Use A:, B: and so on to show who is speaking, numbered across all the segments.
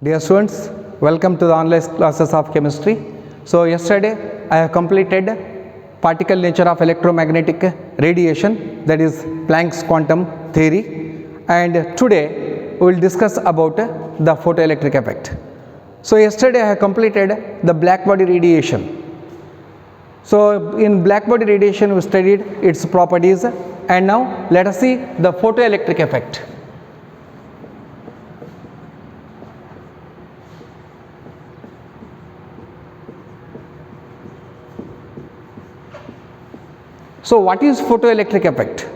A: Dear students, welcome to the online classes of chemistry. So yesterday I have completed particle nature of electromagnetic radiation, that is Planck's quantum theory, and today we will discuss about the photoelectric effect. So yesterday I have completed the black body radiation. So in black body radiation we studied its properties, and now let us see the photoelectric effect. So what is photoelectric effect?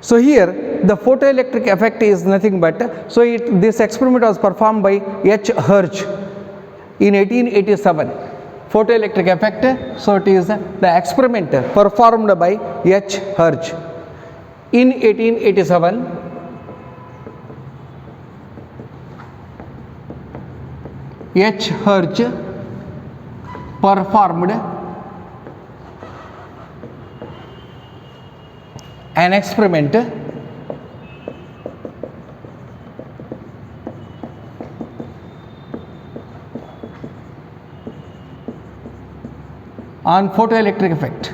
A: So here the photoelectric effect is nothing but, this experiment was performed by H. Hertz in 1887. Photoelectric effect, so it is the experiment performed by H. Hertz in 1887. H. Hertz performed an experiment on photoelectric effect.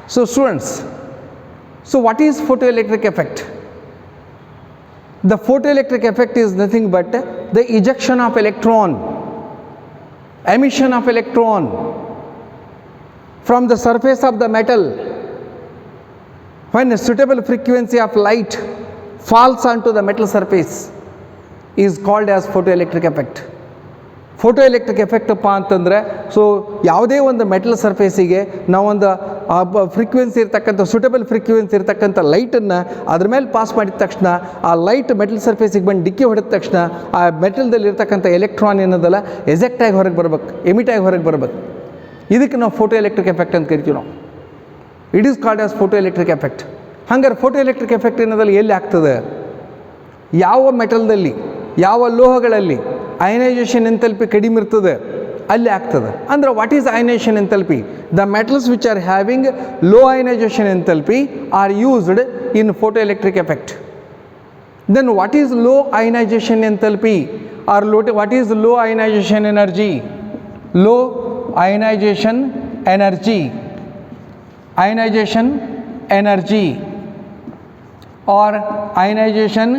A: So students, so what is photoelectric effect? The photoelectric effect is nothing but the ejection of electron, emission of electron from the surface of the metal when a suitable frequency of light falls onto the metal surface is called as photoelectric effect. Photoelectric effect ಅಪ್ಪ ಅಂತಂದರೆ, so ಯಾವುದೇ ಒಂದು metal ಸರ್ಫೇಸಿಗೆ ನಾವೊಂದು frequency ಇರ್ತಕ್ಕಂಥ suitable frequency ಇರ್ತಕ್ಕಂಥ ಲೈಟನ್ನು ಅದ್ರ ಮೇಲೆ ಪಾಸ್ ಮಾಡಿದ ತಕ್ಷಣ ಆ ಲೈಟ್ ಮೆಟಲ್ ಸರ್ಫೇಸಿಗೆ ಬಂದು ಡಿಕ್ಕಿ ಹೊಡೆದ ತಕ್ಷಣ ಆ ಮೆಟಲ್ದಲ್ಲಿ ಇರ್ತಕ್ಕಂಥ ಎಲೆಕ್ಟ್ರಾನ್ ಏನದಲ್ಲ ಎಜೆಕ್ಟ್ ಆಗಿ ಹೊರಗೆ ಬರ್ಬೇಕು, ಎಮಿಟ್ ಆಗಿ ಹೊರಗೆ ಬರ್ಬೇಕು. ಇದಕ್ಕೆ ನಾವು ಫೋಟೋಎಲೆಕ್ಟ್ರಿಕ್ ಎಫೆಕ್ಟ್ ಅಂತ ಕರಿತೀವಿ ನಾವು. It is called as photoelectric effect. ಹಂಗಾರೆ ಫೋಟೋಎಲೆಕ್ಟ್ರಿಕ್ ಎಫೆಕ್ಟ್ ಏನದಲ್ಲ ಎಲ್ಲಿ ಆಗ್ತದೆ? ಯಾವ ಮೆಟಲ್ದಲ್ಲಿ, ಯಾವ ಲೋಹಗಳಲ್ಲಿ ಅಯನೈಸೇಷನ್ ಎಂಥಾಲ್ಪಿ ಕಡಿಮೆ ಇರ್ತದೆ ಅಲ್ಲಿ ಆಗ್ತದೆ. ಅಂದರೆ what is ionization enthalpy? The metals which are having low ionization enthalpy are used in photoelectric effect. Then what is low ionization enthalpy or what is low ionization energy? Low ionization energy, ionization energy or ionization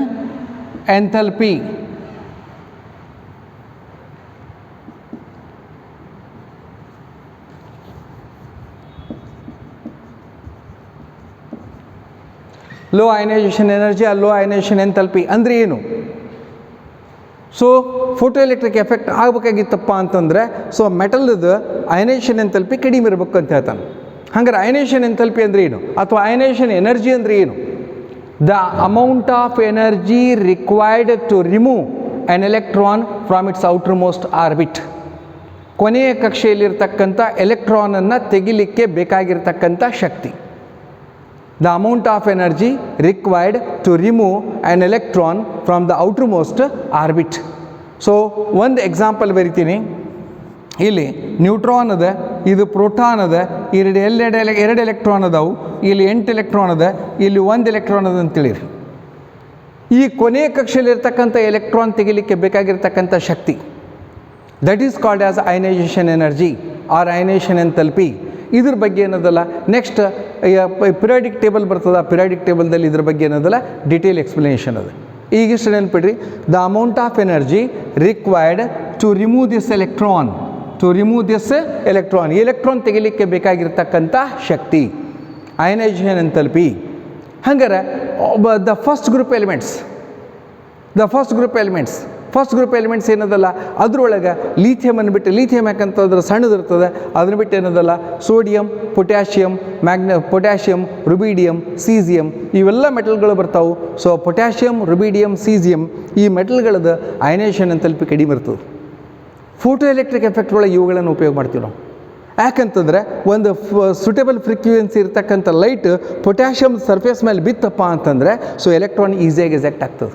A: enthalpy. Low ionization energy or low ionization enthalpy ಅಂದರೆ ಏನು? So ಫೋಟೋಎಲೆಕ್ಟ್ರಿಕ್ effect ಆಗಬೇಕಾಗಿತ್ತಪ್ಪ ಅಂತಂದರೆ, so ಮೆಟಲ್ದು ionisation enthalpy ಕಡಿಮೆ ಇರಬೇಕು ಅಂತ ಹೇಳ್ತಾನೆ. ಹಂಗಾರೆ ionisation enthalpy ಅಂದರೆ ಏನು, ಅಥವಾ ಅಯನೈಸೇಷನ್ ಎನರ್ಜಿ ಅಂದರೆ ಏನು? The amount of energy required to remove an electron from its outermost orbit. ಕೊನೆಯ ಕಕ್ಷೆಯಲ್ಲಿರ್ತಕ್ಕಂಥ ಎಲೆಕ್ಟ್ರಾನನ್ನು ತೆಗಿಲಿಕ್ಕೆ ಬೇಕಾಗಿರ್ತಕ್ಕಂಥ ಶಕ್ತಿ. The amount of energy required to remove an electron from the outermost orbit. So ಒಂದು ಎಕ್ಸಾಂಪಲ್ ಬರಿತೀನಿ. ಇಲ್ಲಿ ನ್ಯೂಟ್ರಾನ್ ಅದ, ಇದು ಪ್ರೋಟಾನ್ ಅದ, ಎರಡು ಎಲೆಕ್ಟ್ರಾನ್ ಅದಾವು, ಇಲ್ಲಿ 8 ಎಲೆಕ್ಟ್ರಾನ್ ಅದ, ಇಲ್ಲಿ 1 ಎಲೆಕ್ಟ್ರಾನ್ ಅದ ಅಂತೇಳಿರಿ. ಈ ಕೊನೆಯ ಕಕ್ಷೆಯಲ್ಲಿರ್ತಕ್ಕಂಥ ಎಲೆಕ್ಟ್ರಾನ್ ತೆಗಿಲಿಕ್ಕೆ ಬೇಕಾಗಿರ್ತಕ್ಕಂಥ ಶಕ್ತಿ, that is called as ionization energy or ionization enthalpy. ಇದ್ರ ಬಗ್ಗೆ ಏನದಲ್ಲ ನೆಕ್ಸ್ಟ್ ಪಿರಿಯಾಡಿಕ್ ಟೇಬಲ್ ಬರ್ತದೆ. ಆ ಪಿರಿಯಾಡಿಕ್ ಟೇಬಲ್ದಲ್ಲಿ ಇದ್ರ ಬಗ್ಗೆ ಏನದಲ್ಲ ಡಿಟೇಲ್ ಎಕ್ಸ್ಪ್ಲನೇಷನ್ ಅದ. ಈಗಿಷ್ಟು ನೆನ್ಪಿಡ್ರಿ, the amount of energy required to remove this electron, to remove this electron, electron ತೆಗಿಲಿಕ್ಕೆ ಬೇಕಾಗಿರ್ತಕ್ಕಂಥ ಶಕ್ತಿ ಅಯನೈಸೇಷನ್ ಎಂಥಾಲ್ಪಿ. ಹಂಗಾರೆ ದ ಫಸ್ಟ್ ಗ್ರೂಪ್ ಎಲಿಮೆಂಟ್ಸ್ ಏನದಲ್ಲ ಅದರೊಳಗೆ ಲೀಥಿಯಮ್ ಅಂದ್ಬಿಟ್ಟು, ಲೀಥಿಯಮ್ ಯಾಕಂತಂದ್ರೆ ಸಣ್ಣದಿರ್ತದೆ, ಅದನ್ನ ಬಿಟ್ಟು ಏನದಲ್ಲ ಸೋಡಿಯಂ, ಪೊಟ್ಯಾಷಿಯಮ್, ರುಬಿಡಿಯಮ್, ಸೀಸಿಯಮ್ ಇವೆಲ್ಲ ಮೆಟಲ್ಗಳು ಬರ್ತಾವೆ. ಸೊ ಪೊಟ್ಯಾಷಿಯಮ್, ರುಬಿಡಿಯಮ್, ಸೀಸಿಯಮ್ ಈ ಮೆಟಲ್ಗಳದ್ದು ಅಯನೈಸೇಷನ್ ಎಂಥಾಲ್ಪಿ ಕಡಿಮೆ ಇರ್ತದೆ. ಫೋಟೋಎಲೆಕ್ಟ್ರಿಕ್ ಎಫೆಕ್ಟ್ ಒಳಗೆ ಇವುಗಳನ್ನು ಉಪಯೋಗ ಮಾಡ್ತೀವಿ ನಾವು. ಯಾಕಂತಂದರೆ ಒಂದು ಸೂಟೇಬಲ್ ಫ್ರೀಕ್ವೆನ್ಸಿ ಇರ್ತಕ್ಕಂಥ ಲೈಟ್ ಪೊಟ್ಯಾಷಿಯಮ್ ಸರ್ಫೇಸ್ ಮೇಲೆ ಬಿತ್ತಪ್ಪ ಅಂತಂದರೆ ಸೊ ಎಲೆಕ್ಟ್ರಾನ್ ಈಸಿಯಾಗಿ ಎಜೆಕ್ಟ್ ಆಗ್ತದೆ.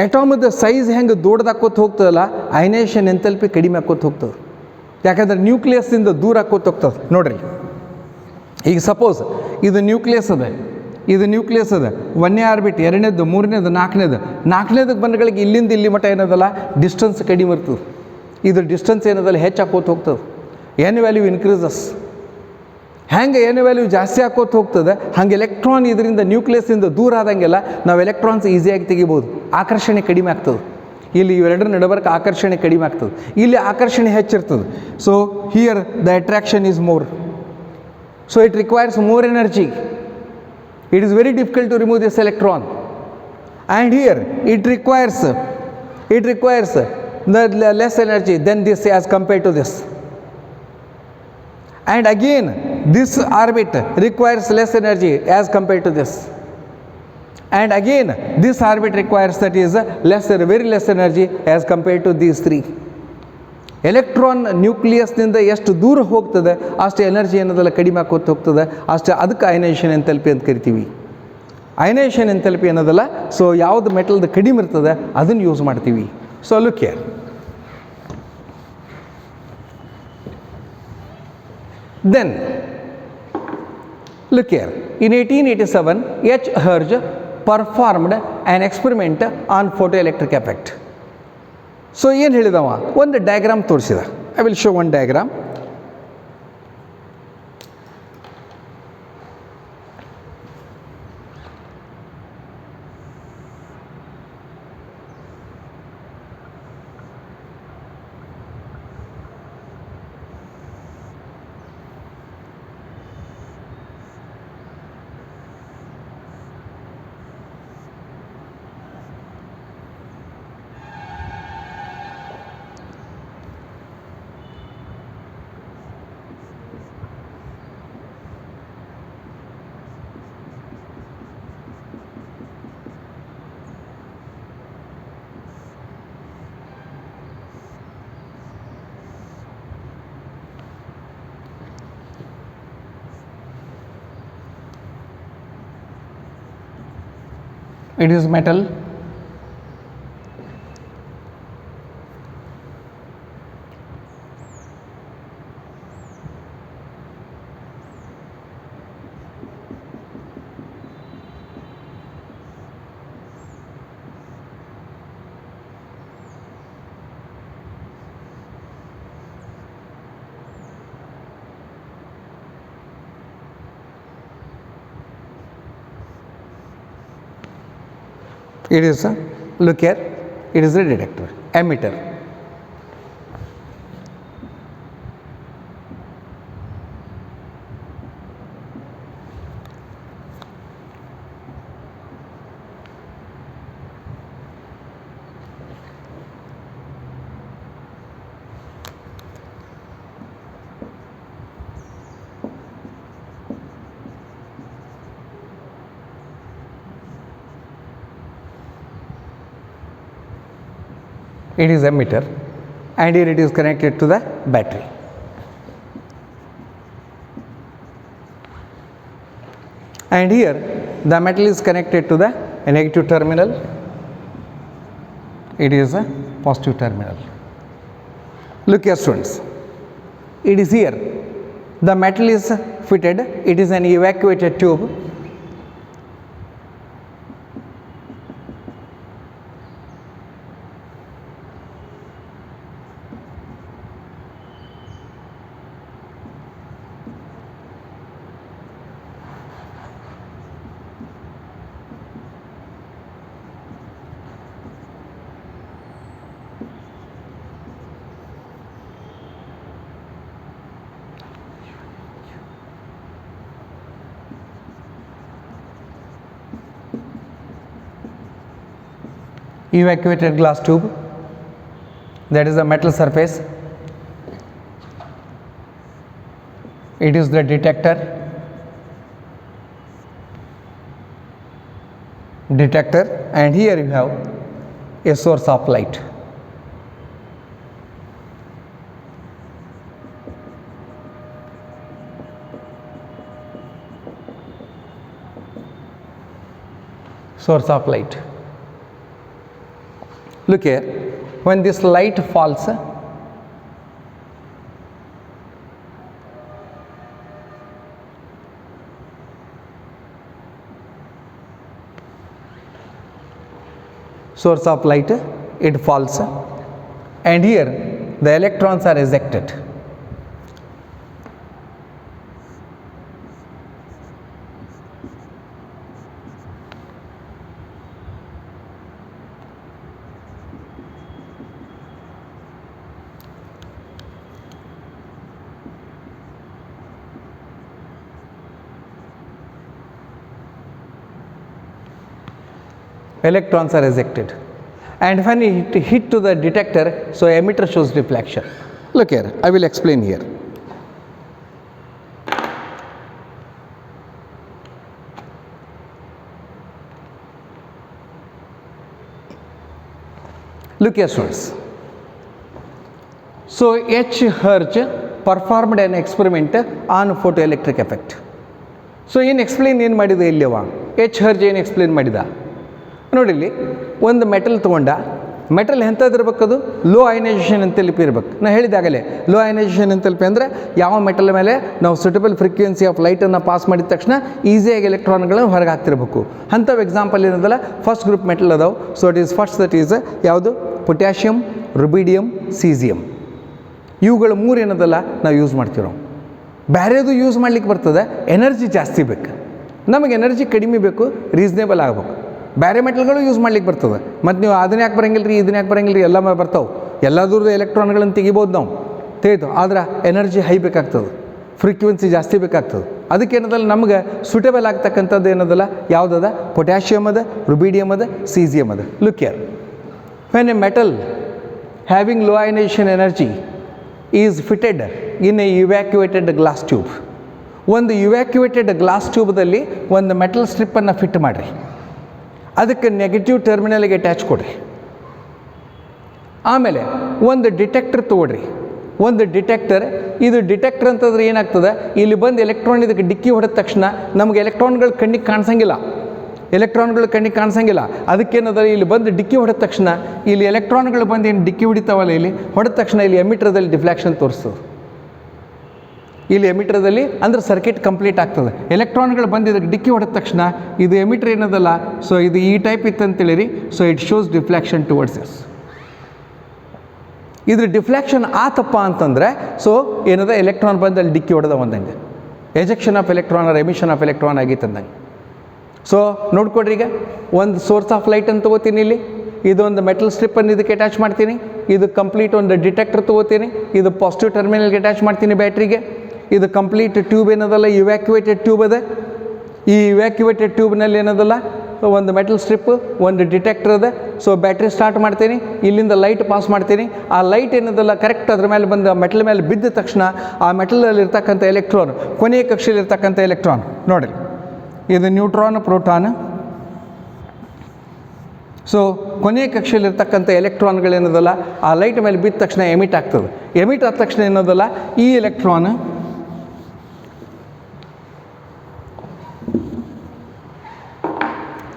A: ಎಟಾಮದ ಸೈಜ್ ಹೆಂಗೆ ದೊಡ್ಡದಾಕೋತ ಹೋಗ್ತದಲ್ಲ, ಅಯನೈಸೇಷನ್ ಎಂಥಾಲ್ಪಿ ಕಡಿಮೆ ಆಕೋತ ಹೋಗ್ತದೆ. ಯಾಕಂದರೆ ನ್ಯೂಕ್ಲಿಯಸ್ಸಿಂದ ದೂರ ಆಕೋತ ಹೋಗ್ತದೆ. ನೋಡಿರಿ, ಈಗ ಸಪೋಸ್ ಇದು ನ್ಯೂಕ್ಲಿಯಸ್ ಅದ, ಇದು ನ್ಯೂಕ್ಲಿಯಸ್ ಅದ, ಒಂದನೇ ಆರ್ಬಿಟ್, ಎರಡನೇದು, ಮೂರನೇದು, ನಾಲ್ಕನೇದಕ್ಕೆ ಬಂದಗಳಿಗೆ ಇಲ್ಲಿಂದ ಇಲ್ಲಿ ಮಟ್ಟ ಏನದಲ್ಲ ಡಿಸ್ಟೆನ್ಸ್ ಕಡಿಮೆ ಇರ್ತದೆ. ಇದು ಡಿಸ್ಟೆನ್ಸ್ ಏನದಲ್ಲ ಹೆಚ್ಚು ಹಾಕೋತ ಹೋಗ್ತದೆ. N value increases. ಹೆಂಗೆ ಎನ್ ವ್ಯಾಲ್ಯೂ ಜಾಸ್ತಿ ಹಾಕೋತ ಹೋಗ್ತದೆ ಹಂಗೆ ಎಲೆಕ್ಟ್ರಾನ್ ಇದರಿಂದ ನ್ಯೂಕ್ಲಿಯಸ್ಸಿಂದ ದೂರ ಆದಂಗೆಲ್ಲ ನಾವು ಎಲೆಕ್ಟ್ರಾನ್ಸ್ ಈಸಿಯಾಗಿ ತೆಗಿಬೋದು. ಆಕರ್ಷಣೆ ಕಡಿಮೆ ಆಗ್ತದೆ. ಇಲ್ಲಿ ಇವೆರಡರ ನಡಬರ್ಕ ಆಕರ್ಷಣೆ ಕಡಿಮೆ ಆಗ್ತದೆ, ಇಲ್ಲಿ ಆಕರ್ಷಣೆ ಹೆಚ್ಚಿರ್ತದೆ. So here the attraction is more. So it requires more energy. It is very difficult to remove this electron, and here it requires the less energy than this as compared to this. And again this orbit requires less energy as compared to this. And again this orbit requires that is very less energy as compared to these three. Electron ನ್ಯೂಕ್ಲಿಯಸ್ನಿಂದ ಎಷ್ಟು ದೂರ ಹೋಗ್ತದೆ ಅಷ್ಟು energy ಏನದಲ್ಲ ಕಡಿಮೆ ಆಕೋತ ಹೋಗ್ತದೆ. ಅಷ್ಟು ಅದಕ್ಕೆ ಅಯನೈಸೇಷನ್ ಎಂಥಾಲ್ಪಿ ಅಂತ ಕರಿತೀವಿ. Ionisation enthalpy ಅನ್ನೋದಲ್ಲ. ಸೊ ಯಾವುದು ಮೆಟಲ್ದು ಕಡಿಮೆ ಇರ್ತದೆ ಅದನ್ನು ಯೂಸ್ ಮಾಡ್ತೀವಿ. So look here. Then look here. In 1887 H. Herge performed an experiment on photoelectric effect. So ಏನು ಹೇಳಿದವ, ಒಂದು ಡಯಾಗ್ರಾಮ್ ತೋರಿಸಿದ. I will show one diagram. It is metal. It is a, look here, it is a detector, emitter. It is emitter, and here it is connected to the battery. And here the metal is connected to the negative terminal. It is a positive terminal. Look here students, it is here the metal is fitted. It is an evacuated tube. Evacuated glass tube, that is the metal surface. It is the detector. And here you have a source of light. Source of light. Look here, when this light falls, source of light, it falls, and here the electrons are ejected. Electrons are ejected, and when it hit to the detector, so emitter shows deflection. Look here, I will explain here. Look here, students. So H. Hertz performed an experiment on photoelectric effect. So in explain ಏನು ಮಾಡಿದ ಇಲ್ಲವ H. Hertz ಏನು explain ಮಾಡಿದ ನೋಡಿಲ್ಲಿ, ಒಂದು metal ತೊಗೊಂಡ, metal ಎಂಥದ್ದಿರ್ಬೇಕದು low ionisation enthalpy ಇರಬೇಕು. ನಾನು ಹೇಳಿದಾಗಲೇ low ionisation enthalpy ಅಂದರೆ ಯಾವ ಮೆಟಲ್ ಮೇಲೆ ನಾವು ಸೂಟಬಲ್ ಫ್ರೀಕ್ವೆನ್ಸಿ ಆಫ್ ಲೈಟನ್ನು ಪಾಸ್ ಮಾಡಿದ ತಕ್ಷಣ ಈಸಿಯಾಗಿ ಎಲೆಕ್ಟ್ರಾನ್ಗಳನ್ನು ಹೊರಗೆ ಹಾಕ್ತಿರ್ಬೇಕು. ಅಂಥವು ಎಕ್ಸಾಂಪಲ್ ಏನದಲ್ಲ, ಫಸ್ಟ್ ಗ್ರೂಪ್ ಮೆಟಲ್ ಅದಾವೆ. So it is first that is ಯಾವುದು ಪೊಟ್ಯಾಷಿಯಮ್, ರುಬಿಡಿಯಮ್, ಸೀಸಿಯಮ್. ಇವುಗಳು ಮೂರು ಏನದಲ್ಲ ನಾವು ಯೂಸ್ ಮಾಡ್ತೀವಿ. ನಾವು ಬೇರೆದು ಯೂಸ್ ಮಾಡ್ಲಿಕ್ಕೆ ಬರ್ತದೆ, ಎನರ್ಜಿ ಜಾಸ್ತಿ ಬೇಕು. ನಮಗೆ ಎನರ್ಜಿ ಕಡಿಮೆ ಬೇಕು, ರೀಸನೇಬಲ್ ಆಗಬೇಕು. ಬೇರೆ ಮೆಟಲ್ಗಳು ಯೂಸ್ ಮಾಡ್ಲಿಕ್ಕೆ ಬರ್ತದೆ. ಮತ್ತು ನೀವು ಅದನ್ನ ಯಾಕೆ ಬರೋಂಗಿಲ್ಲ ರೀ, ಇದನ್ನ ಯಾಕೆ ಬರೋಂಗಿಲ್ಲ ರೀ, ಎಲ್ಲ ಬರ್ತಾವೆ. ಎಲ್ಲದರದ್ದು ಎಲೆಕ್ಟ್ರಾನ್ಗಳನ್ನು ತೆಗಿಬೋದು ನಾವು, ತಿಳಿದು. ಆದ್ರೆ ಎನರ್ಜಿ ಹೈ ಬೇಕಾಗ್ತದೆ, ಫ್ರೀಕ್ವೆನ್ಸಿ ಜಾಸ್ತಿ ಬೇಕಾಗ್ತದೆ. ಅದಕ್ಕೇನದಲ್ಲ ನಮ್ಗೆ ಸೂಟೇಬಲ್ ಆಗ್ತಕ್ಕಂಥದ್ದು ಏನದಲ್ಲ ಯಾವುದದ ಪೊಟ್ಯಾಷಿಯಮ್ ಅದ, ರುಬಿಡಿಯಮ್ ಅದ, ಸೀಸಿಯಮ್ ಅದ. Look here, when A metal having low ionization energy is fitted in a evacuated glass tube. ಒಂದು ಇವ್ಯಾಕ್ಯುವೇಟೆಡ್ ಗ್ಲಾಸ್ ಟ್ಯೂಬ್ದಲ್ಲಿ ಒಂದು ಮೆಟಲ್ ಸ್ಟ್ರಿಪ್ಪನ್ನು ಫಿಟ್ ಮಾಡಿರಿ, ಅದಕ್ಕೆ ನೆಗೆಟಿವ್ ಟರ್ಮಿನಲ್ಗೆ ಅಟ್ಯಾಚ್ ಕೊಡ್ರಿ. ಆಮೇಲೆ ಒಂದು ಡಿಟೆಕ್ಟರ್ ತೊಗೊಳ್ರಿ. ಒಂದು ಡಿಟೆಕ್ಟರ್, ಇದು ಡಿಟೆಕ್ಟರ್ ಅಂತಂದ್ರೆ ಏನಾಗ್ತದೆ, ಇಲ್ಲಿ ಬಂದು ಎಲೆಕ್ಟ್ರಾನ್ ಇದಕ್ಕೆ ಡಿಕ್ಕಿ ಹೊಡೆದ ತಕ್ಷಣ ನಮಗೆ ಎಲೆಕ್ಟ್ರಾನ್ಗಳು ಕಣ್ಣಿಗೆ ಕಾಣಿಸಂಗಿಲ್ಲ. ಎಲೆಕ್ಟ್ರಾನ್ಗಳು ಕಣ್ಣಿಗೆ ಕಾಣಿಸಂಗಿಲ್ಲ. ಅದಕ್ಕೇನದ, ಇಲ್ಲಿ ಬಂದು ಡಿಕ್ಕಿ ಹೊಡೆದ ತಕ್ಷಣ ಇಲ್ಲಿ ಎಲೆಕ್ಟ್ರಾನ್ಗಳು ಬಂದು ಏನು ಡಿಕ್ಕಿ ಹೊಡಿತಾವಲ್ಲ, ಇಲ್ಲಿ ಹೊಡೆದ ತಕ್ಷಣ ಇಲ್ಲಿ ಎಮಿಟ್ರದಲ್ಲಿ ಡಿಫ್ಲೆಕ್ಷನ್ ತೋರಿಸ್ತದೆ. ಇಲ್ಲಿ ಎಮಿಟ್ರದಲ್ಲಿ ಅಂದ್ರೆ ಸರ್ಕಿಟ್ ಕಂಪ್ಲೀಟ್ ಆಗ್ತದೆ. ಎಲೆಕ್ಟ್ರಾನ್ಗಳು ಬಂದು ಇದಕ್ಕೆ ಡಿಕ್ಕಿ ಹೊಡೆದ ತಕ್ಷಣ ಇದು ಎಮಿಟ್ರ್ ಏನದಲ್ಲ, ಸೊ ಇದು ಈ ಟೈಪ್ ಇತ್ತಂತೇಳಿರಿ. So it shows deflection towards this. ಇದ್ರ ಡಿಫ್ಲೆಕ್ಷನ್ ಆತಪ್ಪ ಅಂತಂದರೆ ಸೊ ಏನದ, ಎಲೆಕ್ಟ್ರಾನ್ ಬಂದು ಅಲ್ಲಿ ಡಿಕ್ಕಿ ಹೊಡೆದ ಒಂದಂಗೆ ejection of electron or emission of electron ಆಗಿತ್ತಂದಂಗೆ. ಸೊ ನೋಡ್ಕೊಡ್ರಿ, ಈಗ ಒಂದು ಸೋರ್ಸ್ ಆಫ್ ಲೈಟ್ ಅಂತ ತೊಗೋತೀನಿ. ಇಲ್ಲಿ ಇದೊಂದು ಮೆಟಲ್ ಸ್ಟ್ರಿಪ್ಪನ್ನು ಇದಕ್ಕೆ ಅಟ್ಯಾಚ್ ಮಾಡ್ತೀನಿ. ಇದು ಕಂಪ್ಲೀಟ್ ಒಂದು ಡಿಟೆಕ್ಟರ್ ತೊಗೋತೀನಿ. ಇದು ಪಾಸಿಟಿವ್ ಟರ್ಮಿನಲ್ಗೆ ಅಟ್ಯಾಚ್ ಮಾಡ್ತೀನಿ ಬ್ಯಾಟ್ರಿಗೆ. ಇದು ಕಂಪ್ಲೀಟ್ ಟ್ಯೂಬ್ ಏನದಲ್ಲ ಇವ್ಯಾಕ್ಯುವೇಟೆಡ್ ಟ್ಯೂಬ್ ಅದ. ಈ ಇವ್ಯಾಕ್ಯುವೇಟೆಡ್ ಟ್ಯೂಬ್ನಲ್ಲಿ ಏನದಲ್ಲ ಒಂದು ಮೆಟಲ್ ಸ್ಟ್ರಿಪ್ಪು, ಒಂದು ಡಿಟೆಕ್ಟರ್ ಅದ. ಸೊ ಬ್ಯಾಟ್ರಿ ಸ್ಟಾರ್ಟ್ ಮಾಡ್ತೀನಿ, ಇಲ್ಲಿಂದ ಲೈಟ್ ಪಾಸ್ ಮಾಡ್ತೀನಿ. ಆ ಲೈಟ್ ಏನದಲ್ಲ ಕರೆಕ್ಟ್ ಅದ್ರ ಮೇಲೆ ಬಂದು ಮೆಟಲ್ ಮೇಲೆ ಬಿದ್ದ ತಕ್ಷಣ ಆ ಮೆಟಲಲ್ಲಿ ಇರ್ತಕ್ಕಂಥ ಎಲೆಕ್ಟ್ರಾನ್, ಕೊನೆಯ ಕಕ್ಷೆಯಲ್ಲಿ ಇರ್ತಕ್ಕಂಥ ಎಲೆಕ್ಟ್ರಾನ್ ನೋಡಿ, ಇದು ನ್ಯೂಟ್ರಾನ್, ಪ್ರೋಟಾನ್. ಸೊ ಕೊನೆಯ ಕಕ್ಷೆಯಲ್ಲಿರ್ತಕ್ಕಂಥ ಎಲೆಕ್ಟ್ರಾನ್ಗಳೇನದಲ್ಲ ಆ ಲೈಟ್ ಮೇಲೆ ಬಿದ್ದ ತಕ್ಷಣ ಎಮಿಟ್ ಆಗ್ತದೆ. ಎಮಿಟ್ ಆದ ತಕ್ಷಣ ಏನದಲ್ಲ ಈ ಎಲೆಕ್ಟ್ರಾನ್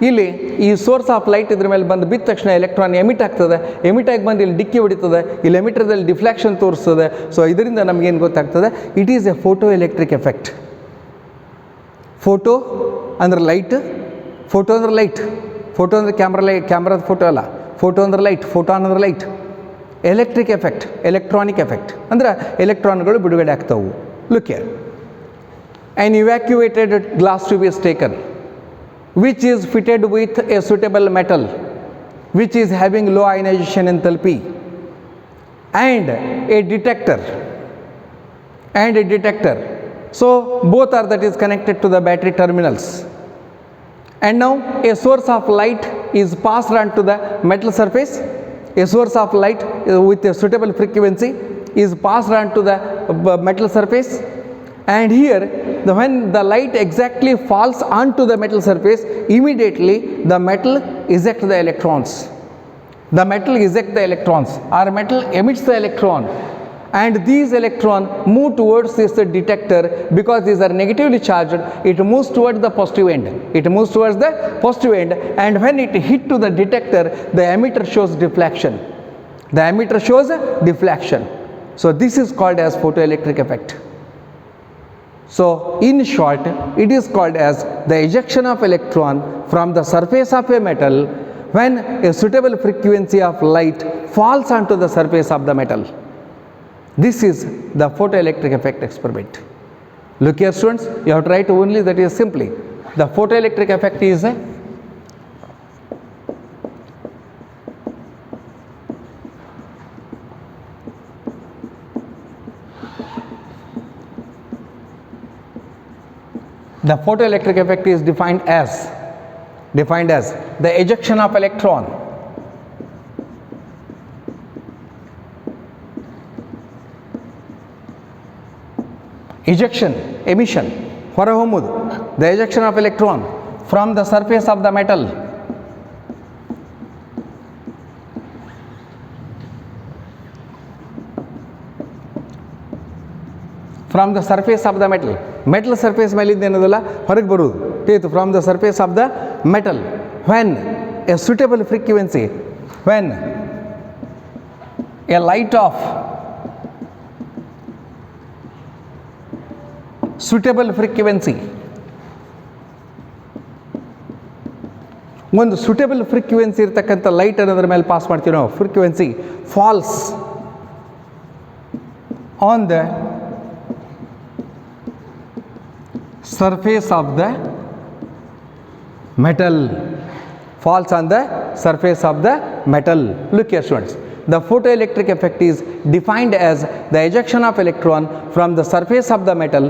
A: ಇಲ್ಲಿ ಈ ಸೋರ್ಸ್ ಆಫ್ ಲೈಟ್ ಇದ್ರ ಮೇಲೆ ಬಂದು ಬಿದ್ದ ತಕ್ಷಣ ಎಲೆಕ್ಟ್ರಾನ್ ಎಮಿಟ್ ಆಗ್ತದೆ. ಎಮಿಟ್ ಆಗಿ ಬಂದು ಇಲ್ಲಿ ಡಿಕ್ಕಿ ಹೊಡಿತದೆ, ಇಲ್ಲಿ ಎಮಿಟ್ರದಲ್ಲಿ ಡಿಫ್ಲೆಕ್ಷನ್ ತೋರಿಸ್ತದೆ. ಸೊ ಇದರಿಂದ ನಮಗೇನು ಗೊತ್ತಾಗ್ತದೆ, it is a photo electric effect. Photo ಅಂದ್ರೆ ಲೈಟ್, ಫೋಟೋ ಅಂದ್ರೆ ಲೈಟ್. ಫೋಟೋ ಅಂದರೆ ಕ್ಯಾಮ್ರಾದ ಫೋಟೋ ಅಲ್ಲ, ಫೋಟೋ ಅಂದ್ರೆ ಲೈಟ್, ಫೋಟಾನ್ ಅಂದ್ರೆ light. Electric effect, electronic effect ಅಂದ್ರೆ ಎಲೆಕ್ಟ್ರಾನ್ಗಳು ಬಿಡುಗಡೆ ಆಗ್ತಾವು. Look here, an evacuated glass tube is taken which is fitted with a suitable metal which is having low ionization enthalpy and a detector. So both are that is connected to the battery terminals, and now a source of light is passed on to the metal surface. A source of light with a suitable frequency is passed on to the metal surface, and here when the light exactly falls onto the metal surface, immediately the metal ejects the electrons. The metal ejects the electrons, or metal emits the electron, and these electrons move towards this detector. Because these are negatively charged, it moves towards the positive end. It moves towards the positive end, and when it hit to the detector, the emitter shows deflection. The emitter shows deflection. So this is called as photoelectric effect. So in short, it is called as the ejection of electron from the surface of a metal when a suitable frequency of light falls onto the surface of the metal. This is the photoelectric effect experiment. Look here students, you have to write only that is simply. The photoelectric effect is the photoelectric effect is defined as the ejection of electron emission ಹೊರಹೊಮ್ಮುವುದು, the ejection of electron from the surface of the metal from the surface of the metal surface ಮೇಲಿಂದ ಏನದಲ್ಲ ಹೊರಗೆ ಬರುವುದು ತಿಳಿತು, from the surface of the metal when a suitable frequency, when a light of suitable frequency, ಒಂದು suitable frequency ಇರತಕ್ಕಂಥ light ಅನ್ನೋದ್ರ ಮೇಲೆ pass ಮಾಡ್ತೀವಿ ನಾವು, frequency falls on the surface of the metal, falls on the surface of the metal. Look here students, the photoelectric effect is defined as the ejection of electron from the surface of the metal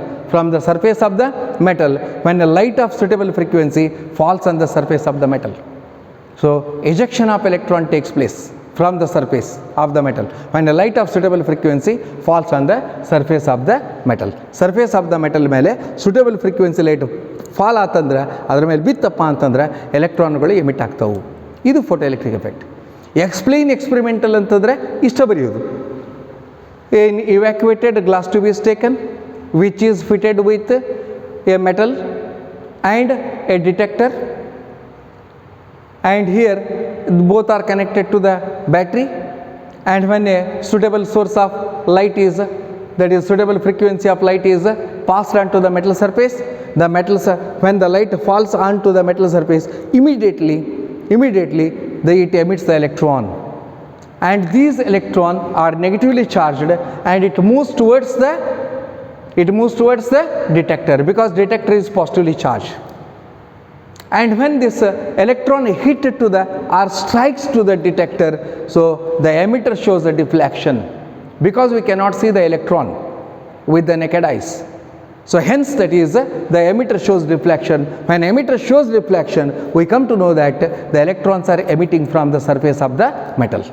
A: when a light of suitable frequency falls on the surface of the metal. So ejection of electron takes place from the surface of the metal when a light of suitable frequency falls on the surface of the metal. Surface of the metal ಮೇಲೆ suitable frequency light fall ಆತಂದ್ರೆ ಅದ್ರ ಮೇಲೆ ಬಿತ್ತಪ್ಪ ಅಂತಂದ್ರೆ ಎಲೆಕ್ಟ್ರಾನ್ಗಳು emit ಆಗ್ತಾವು. ಇದು ಫೋಟೋಎಲೆಕ್ಟ್ರಿಕ್ effect. Explain experimental ಅಂತಂದರೆ ಇಷ್ಟ ಬರೆಯೋದು. an evacuated glass tube is taken which is fitted with a metal and a detector, and here both are connected to the battery, and when a suitable source of light is, that is suitable frequency of light is passed onto the metal surface, the metals, when the light falls onto the metal surface, immediately it emits the electron, and these electrons are negatively charged and it moves towards the detector because detector is positively charged. And when this electron hit to the or strikes to the detector, so the emitter shows the deflection because we cannot see the electron with the naked eyes. So hence that is the emitter shows deflection. When emitter shows deflection, we come to know that the electrons are emitting from the surface of the metal.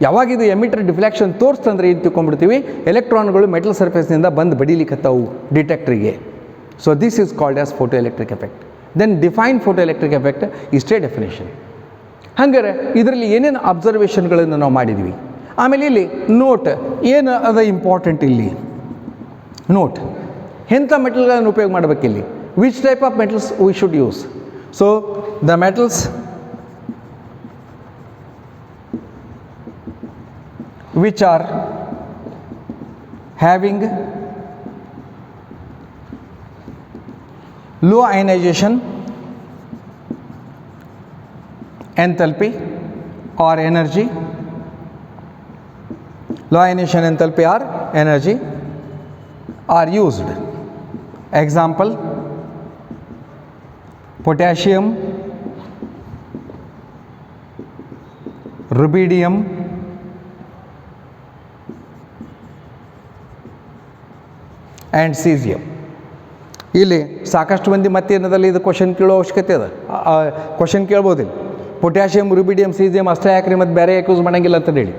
A: ಯಾವಾಗ ಇದು emitter deflection ತೋರಿಸ್ತಂದ್ರೆ ಇದು ತಿಳ್ಕೊಂಡ್ಬಿಡ್ತೀವಿ ಎಲೆಕ್ಟ್ರಾನ್ಗಳು metal ಸರ್ಫೇಸ್ನಿಂದ ಬಂದು ಬಡಿಲಿಕ್ಕತ್ತವು ಡಿಟೆಕ್ಟ್ರಿಗೆ. So this is called as photo electric effect. Then define photo electric effect ಇಷ್ಟೇ definition. ಹಂಗಾರೆ ಇದರಲ್ಲಿ ಏನೇನು ಅಬ್ಸರ್ವೇಷನ್ಗಳನ್ನು ನಾವು ಮಾಡಿದ್ವಿ. ಆಮೇಲೆ ಇಲ್ಲಿ ನೋಟ್ ಏನು ಅದ ಇಂಪಾರ್ಟೆಂಟ್, ಇಲ್ಲಿ ನೋಟ್ ಎಂಥ ಮೆಟಲ್ಗಳನ್ನು ಉಪಯೋಗ ಮಾಡಬೇಕಿಲ್ಲಿ, which type of metals we should use. So the metals which are having low ionization enthalpy or energy, low ionization enthalpy or energy are used. Example: potassium, rubidium, and caesium. ಇಲ್ಲಿ ಸಾಕಷ್ಟು ಮಂದಿ ಮತ್ತೇನದಲ್ಲಿ ಇದು question ಕೇಳೋ ಅವಶ್ಯಕತೆ ಅದ, question ಕೇಳ್ಬೋದಿಲ್ಲ. Potassium, rubidium, caesium ಅಷ್ಟೇ ಯಾಕ್ರಿ ಮತ್ತು ಬೇರೆ ಯಾಕೆ ಯೂಸ್ ಮಾಡೋಂಗಿಲ್ಲ ಅಂತ ಹೇಳಿ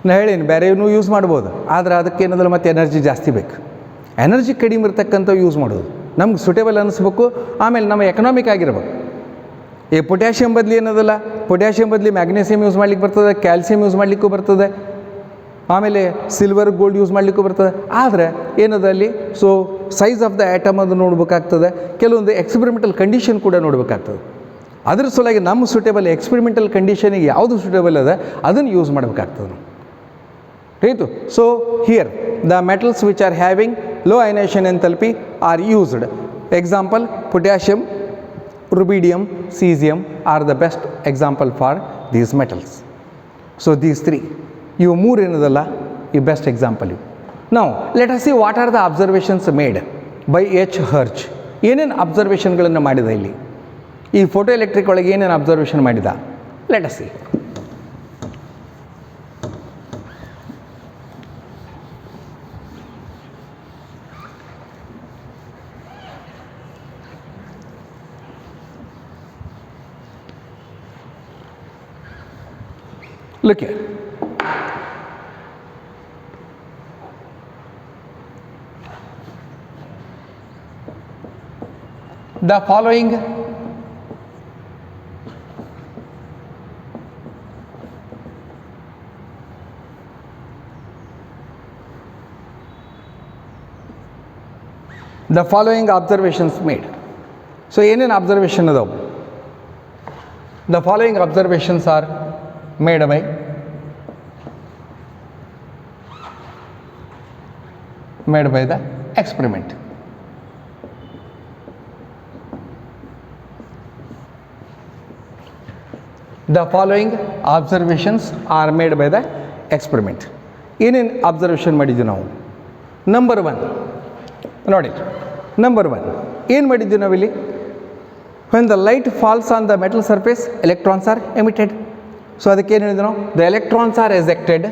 A: ನಾನು ಹೇಳೀನಿ. ಬೇರೆನೂ ಯೂಸ್ ಮಾಡ್ಬೋದು, ಆದರೆ ಅದಕ್ಕೆ ಏನದಲ್ಲ ಮತ್ತು ಎನರ್ಜಿ ಜಾಸ್ತಿ ಬೇಕು. ಎನರ್ಜಿ ಕಡಿಮೆ ಇರ್ತಕ್ಕಂಥವು ಯೂಸ್ ಮಾಡೋದು ನಮ್ಗೆ ಸೂಟೇಬಲ್ ಅನ್ನಿಸ್ಬೇಕು. ಆಮೇಲೆ ನಮ್ಮ ಎಕನಾಮಿಕ್ ಆಗಿರ್ಬೇಕು. ಈ ಪೊಟ್ಯಾಷಿಯಮ್ ಬದಲಿ ಏನದಲ್ಲ, ಪೊಟ್ಯಾಷಿಯಮ್ ಬದಲಿ ಮ್ಯಾಗ್ನೀಸಿಯಮ್ ಯೂಸ್ ಮಾಡ್ಲಿಕ್ಕೆ ಬರ್ತದೆ, ಕ್ಯಾಲ್ಸಿಯಮ್ ಯೂಸ್ ಮಾಡಲಿಕ್ಕೂ ಬರ್ತದೆ, ಆಮೇಲೆ ಸಿಲ್ವರ್, ಗೋಲ್ಡ್ ಯೂಸ್ ಮಾಡಲಿಕ್ಕೂ ಬರ್ತದೆ. ಆದರೆ ಏನದಲ್ಲಿ so size of the atom ಅದು ನೋಡ್ಬೇಕಾಗ್ತದೆ, ಕೆಲವೊಂದು ಎಕ್ಸ್ಪೆರಿಮೆಂಟಲ್ ಕಂಡೀಷನ್ ಕೂಡ ನೋಡಬೇಕಾಗ್ತದೆ. ಅದ್ರ ಸಲುವಾಗಿ ನಮ್ಮ ಸೂಟೇಬಲ್ ಎಕ್ಸ್ಪೆರಿಮೆಂಟಲ್ ಕಂಡೀಷನಿಗೆ ಯಾವುದು ಸೂಟೇಬಲ್ ಅದ ಅದನ್ನು ಯೂಸ್ ಮಾಡಬೇಕಾಗ್ತದೆ ನಾವು. Right. So here the metals which are having low ionization enthalpy are used. Example: potassium, rubidium, cesium are the best example for these metals. So these three, ಇವು ಮೂರು ಏನದಲ್ಲ ಈ ಬೆಸ್ಟ್ ಎಕ್ಸಾಂಪಲ್ ಇವು. ನಾವು let us see what are the observations made by H Hertz. ಏನೇನು ಅಬ್ಸರ್ವೇಷನ್ಗಳನ್ನು ಮಾಡಿದ ಇಲ್ಲಿ ಈ ಫೋಟೋ ಎಲೆಕ್ಟ್ರಿಕ್ ಒಳಗೆ ಏನೇನು ಅಬ್ಸರ್ವೇಷನ್ ಮಾಡಿದ, let us C. Look here. The following observations made. So ಏನೇನು ಅಬ್ಸರ್ವೇಷನ್ ಅದಾವು? The following observations are made by the experiment. The following observations are made by the experiment. ಏನೇನು ಅಬ್ಸರ್ವೇಷನ್ ಮಾಡಿದ್ವಿ ನಾವು? Number 1 ನೋಡಿ, number 1 ಏನು ಮಾಡಿದ್ವಿ ನಾವಿಲ್ಲಿ? when the light falls on the metal surface, electrons are emitted. So ಅದಕ್ಕೆ ಏನು ಹೇಳಿದ್ರು ನಾವು? the electrons are ejected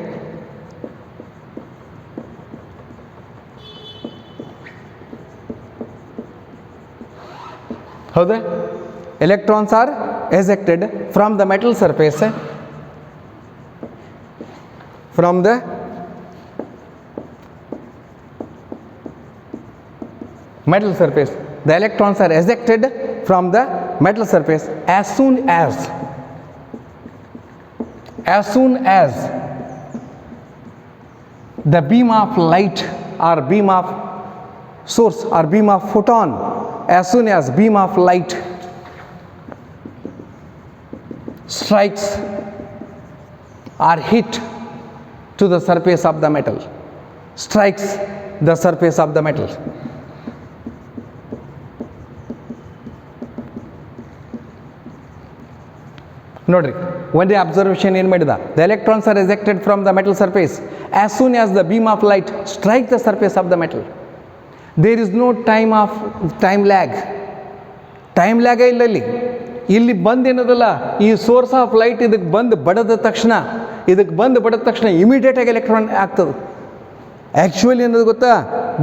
A: ಹೌದಾ? electrons are ejected from the metal surface, from the metal surface. The electrons are ejected from the metal surface as soon as the beam of light or beam of source or beam of photon, as soon as beam of light strikes or hit to the surface of the metal, strikes the surface of the metal. ನೋಡ್ರಿ, ಒಂದೇ observation ಏನು ಮಾಡಿದ? the electrons are ejected from the metal surface as soon as the beam of light strikes the surface of the metal. There is no time lag ಇಲ್ಲ ಇಲ್ಲಿ ಬಂದೇನದಲ್ಲ, ಈ source of light ಇದಕ್ಕೆ ಬಂದು ಬಡದ ತಕ್ಷಣ ಇಮಿಡಿಯೇಟಾಗಿ ಎಲೆಕ್ಟ್ರಾನ್ ಆಗ್ತದೆ. ಆ್ಯಕ್ಚುಲಿ ಏನದು ಗೊತ್ತಾ?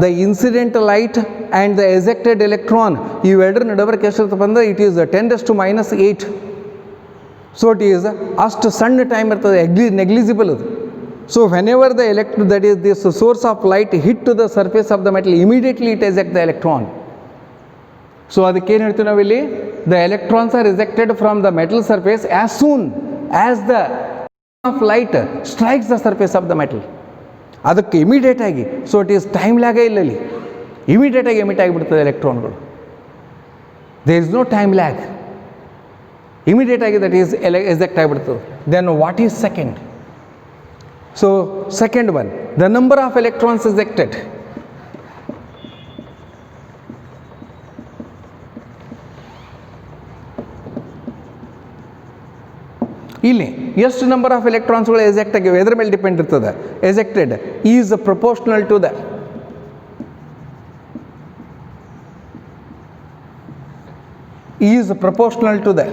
A: The incident light and the ejected electron ಇವೆರಡರ ನಡವಳಿಕೆ ಎಷ್ಟಿರ್ತಪ್ಪ ಅಂದ್ರೆ it is 10⁻⁸. So it is ಅಷ್ಟು ಸಣ್ಣ ಟೈಮ್ ಇರ್ತದೆ, ನೆಗ್ಲಿಜಿಬಲ್ ಅದು. So when ever the that is this source of light hit to the surface of the metal, immediately it eject the electron. So ಅದಕ್ಕೇನು ಹೇಳ್ತೀವಿ ನಾವಿಲ್ಲಿ? The electrons are rejected from the metal surface as soon as the of light strikes the surface of the metal. ಅದಕ್ಕೆ ಇಮಿಡಿಯೇಟಾಗಿ, so it is time ಲ್ಯಾಗೇ ಇಲ್ಲ ಇಲ್ಲಿ, ಇಮಿಡಿಯೇಟಾಗಿ emit ಆಗಿಬಿಡ್ತದೆ ಎಲೆಕ್ಟ್ರಾನ್ಗಳು. There is no time lag, ಇಮಿಡಿಯೇಟಾಗಿ ದಟ್ ಈಸ್ ಎಜೆಕ್ಟ್ ಆಗಿಬಿಡ್ತದೆ. Then what is second? So second one, the number of electrons ejected. ಇಲ್ಲಿ ಎಷ್ಟು ನಂಬರ್ ಆಫ್ ಎಲೆಕ್ಟ್ರಾನ್ಸ್ಗಳು ಎಜೆಕ್ಟ್ ಆಗಿವೆ ಎದ್ರ ಮೇಲೆ ಡಿಪೆಂಡ್ ಇರ್ತದೆ? Ejected is proportional to the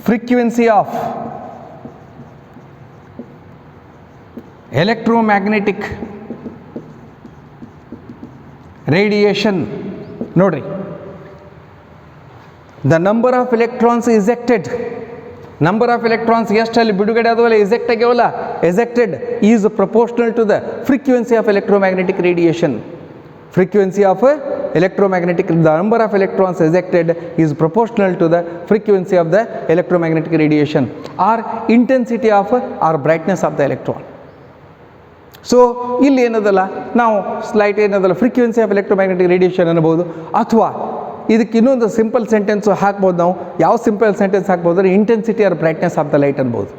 A: frequency of electromagnetic radiation. ನೋಡ್ರಿ, the number of electrons ejected, number of electrons ಎಷ್ಟಲ್ಲಿ ಬಿಡುಗಡೆ ಆದವಲ್ಲ, eject ಆಗ್ಯಾವಲ್ಲ, ejected is proportional to the frequency of electromagnetic radiation. Frequency of electromagnetic, the number of electrons ejected is proportional to the frequency of the electromagnetic radiation or intensity of or brightness of the electron. So ಇಲ್ಲಿ ಏನದಲ್ಲ, ನಾವು slight ಏನದಲ್ಲ frequency of electromagnetic radiation ಅನ್ಬೋದು, ಅಥವಾ ಇದಕ್ಕೆ ಇನ್ನೊಂದು simple sentence ಹಾಕ್ಬೋದು. ನಾವು ಯಾವ ಸಿಂಪಲ್ ಸೆಂಟೆನ್ಸ್ ಹಾಕ್ಬೋದು ಅಂದರೆ intensity or brightness of the light ಅನ್ಬೋದು.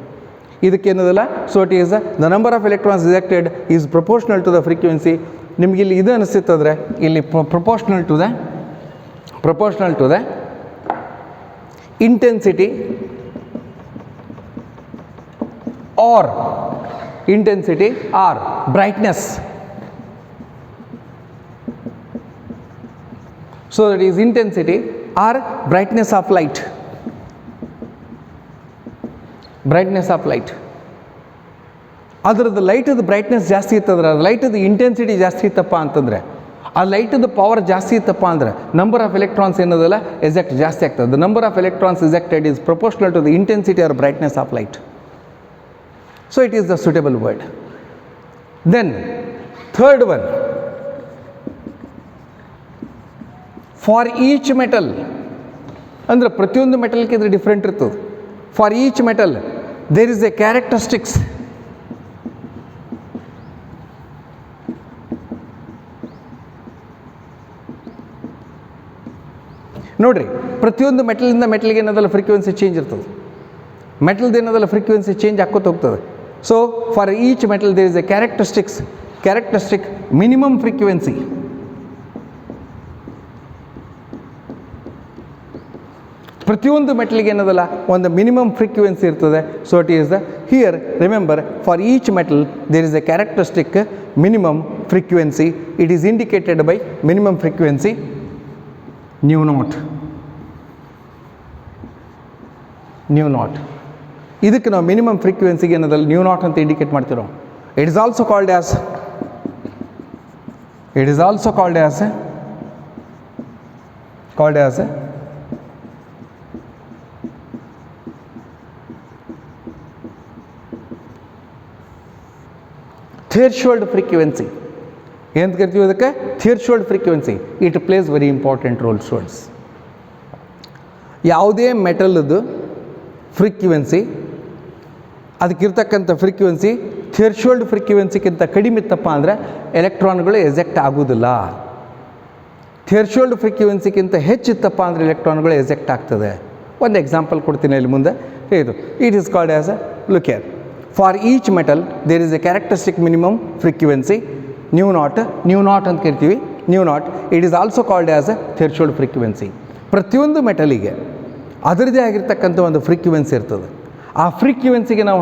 A: ಇದಕ್ಕೇನದಲ್ಲ, so it is the number of electrons rejected is proportional to the frequency. ನಿಮ್ಗೆ ಇಲ್ಲಿ ಇದು ಅನಿಸುತ್ತಂದರೆ ಇಲ್ಲಿ proportional to the proportional to the intensity or brightness. So that is intensity or brightness of light. Brightness of light. ಅದರದ್ದು ಲೈಟದ brightness ಜಾಸ್ತಿ ಇತ್ತಂದ್ರೆ, ಅದು ಲೈಟದ intensity ಜಾಸ್ತಿ ಇತ್ತಪ್ಪ ಅಂತಂದರೆ, ಆ ಲೈಟದ ಪವರ್ ಜಾಸ್ತಿ ಇತ್ತಪ್ಪ ಅಂದರೆ ನಂಬರ್ ಆಫ್ ಎಲೆಕ್ಟ್ರಾನ್ಸ್ ಏನದಲ್ಲ ಎಜೆಕ್ಟ್ ಜಾಸ್ತಿ ಆಗ್ತದೆ. The number of electrons ejected is proportional to the intensity or brightness of light. So it is the suitable word. Then third one, for each metal, ಅಂದರೆ ಪ್ರತಿಯೊಂದು ಮೆಟಲ್ಗೆ ಇದು ಡಿಫ್ರೆಂಟ್ ಇರ್ತದೆ. For each metal there is a characteristics. ನೋಡಿರಿ, ಪ್ರತಿಯೊಂದು ಮೆಟಲಿಂದ ಮೆಟಲ್ಗೆ ಏನದಲ್ಲ frequency change ಇರ್ತದೆ. ಮೆಟಲ್ದು ಏನದಲ್ಲ ಫ್ರೀಕ್ವೆನ್ಸಿ ಚೇಂಜ್ ಆಕ್ಕೋತ ಹೋಗ್ತದೆ. So for each metal there is a characteristic minimum frequency. ಪ್ರತಿಯೊಂದು ಮೆಟಲ್ಗೆ ಏನದಲ್ಲ ಒಂದು ಮಿನಿಮಮ್ ಫ್ರೀಕ್ವೆನ್ಸಿ ಇರ್ತದೆ. So it is the here remember, for each metal there is a characteristic minimum frequency. It is indicated by minimum frequency nu naught. ಇದಕ್ಕೆ ನಾವು minimum ಫ್ರೀಕ್ವೆನ್ಸಿಗೆ ಏನದಲ್ಲಿ nu naught ಅಂತ ಇಂಡಿಕೇಟ್ ಮಾಡ್ತೀವಿ ನಾವು. It is also called as threshold frequency. ಏನಂತ ಕರಿತೀವಿ ಅದಕ್ಕೆ? Threshold frequency. It place very important role students. ಯಾವುದೇ ಮೆಟಲ್ದು ಫ್ರೀಕ್ವೆನ್ಸಿ, ಅದಕ್ಕಿರ್ತಕ್ಕಂಥ ಫ್ರೀಕ್ವೆನ್ಸಿ ಥ್ರೆಶೋಲ್ಡ್ ಫ್ರೀಕ್ವೆನ್ಸಿಗಿಂತ ಕಡಿಮೆ ಇತ್ತಪ್ಪ ಅಂದರೆ ಎಲೆಕ್ಟ್ರಾನ್ಗಳು ಎಜೆಕ್ಟ್ ಆಗೋದಿಲ್ಲ. ಥ್ರೆಶೋಲ್ಡ್ ಫ್ರೀಕ್ವೆನ್ಸಿಗಿಂತ ಹೆಚ್ಚಿತ್ತಪ್ಪ ಅಂದರೆ ಎಲೆಕ್ಟ್ರಾನ್ಗಳು ಎಜೆಕ್ಟ್ ಆಗ್ತದೆ. ಒಂದು ಎಕ್ಸಾಂಪಲ್ ಕೊಡ್ತೀನಿ ಇಲ್ಲಿ ಮುಂದೆ. ಇದು it is called as look here, for each metal there is a characteristic minimum frequency nu naught ಅಂತ ಕರಿತೀವಿ. Nu naught it is also called as a threshold frequency. ಪ್ರತಿಯೊಂದು ಮೆಟಲಿಗೆ ಅದರದೇ ಆಗಿರ್ತಕ್ಕಂಥ ಒಂದು ಫ್ರೀಕ್ವೆನ್ಸಿ ಇರ್ತದೆ. ಆ ಫ್ರೀಕ್ವೆನ್ಸಿಗೆ ನಾವು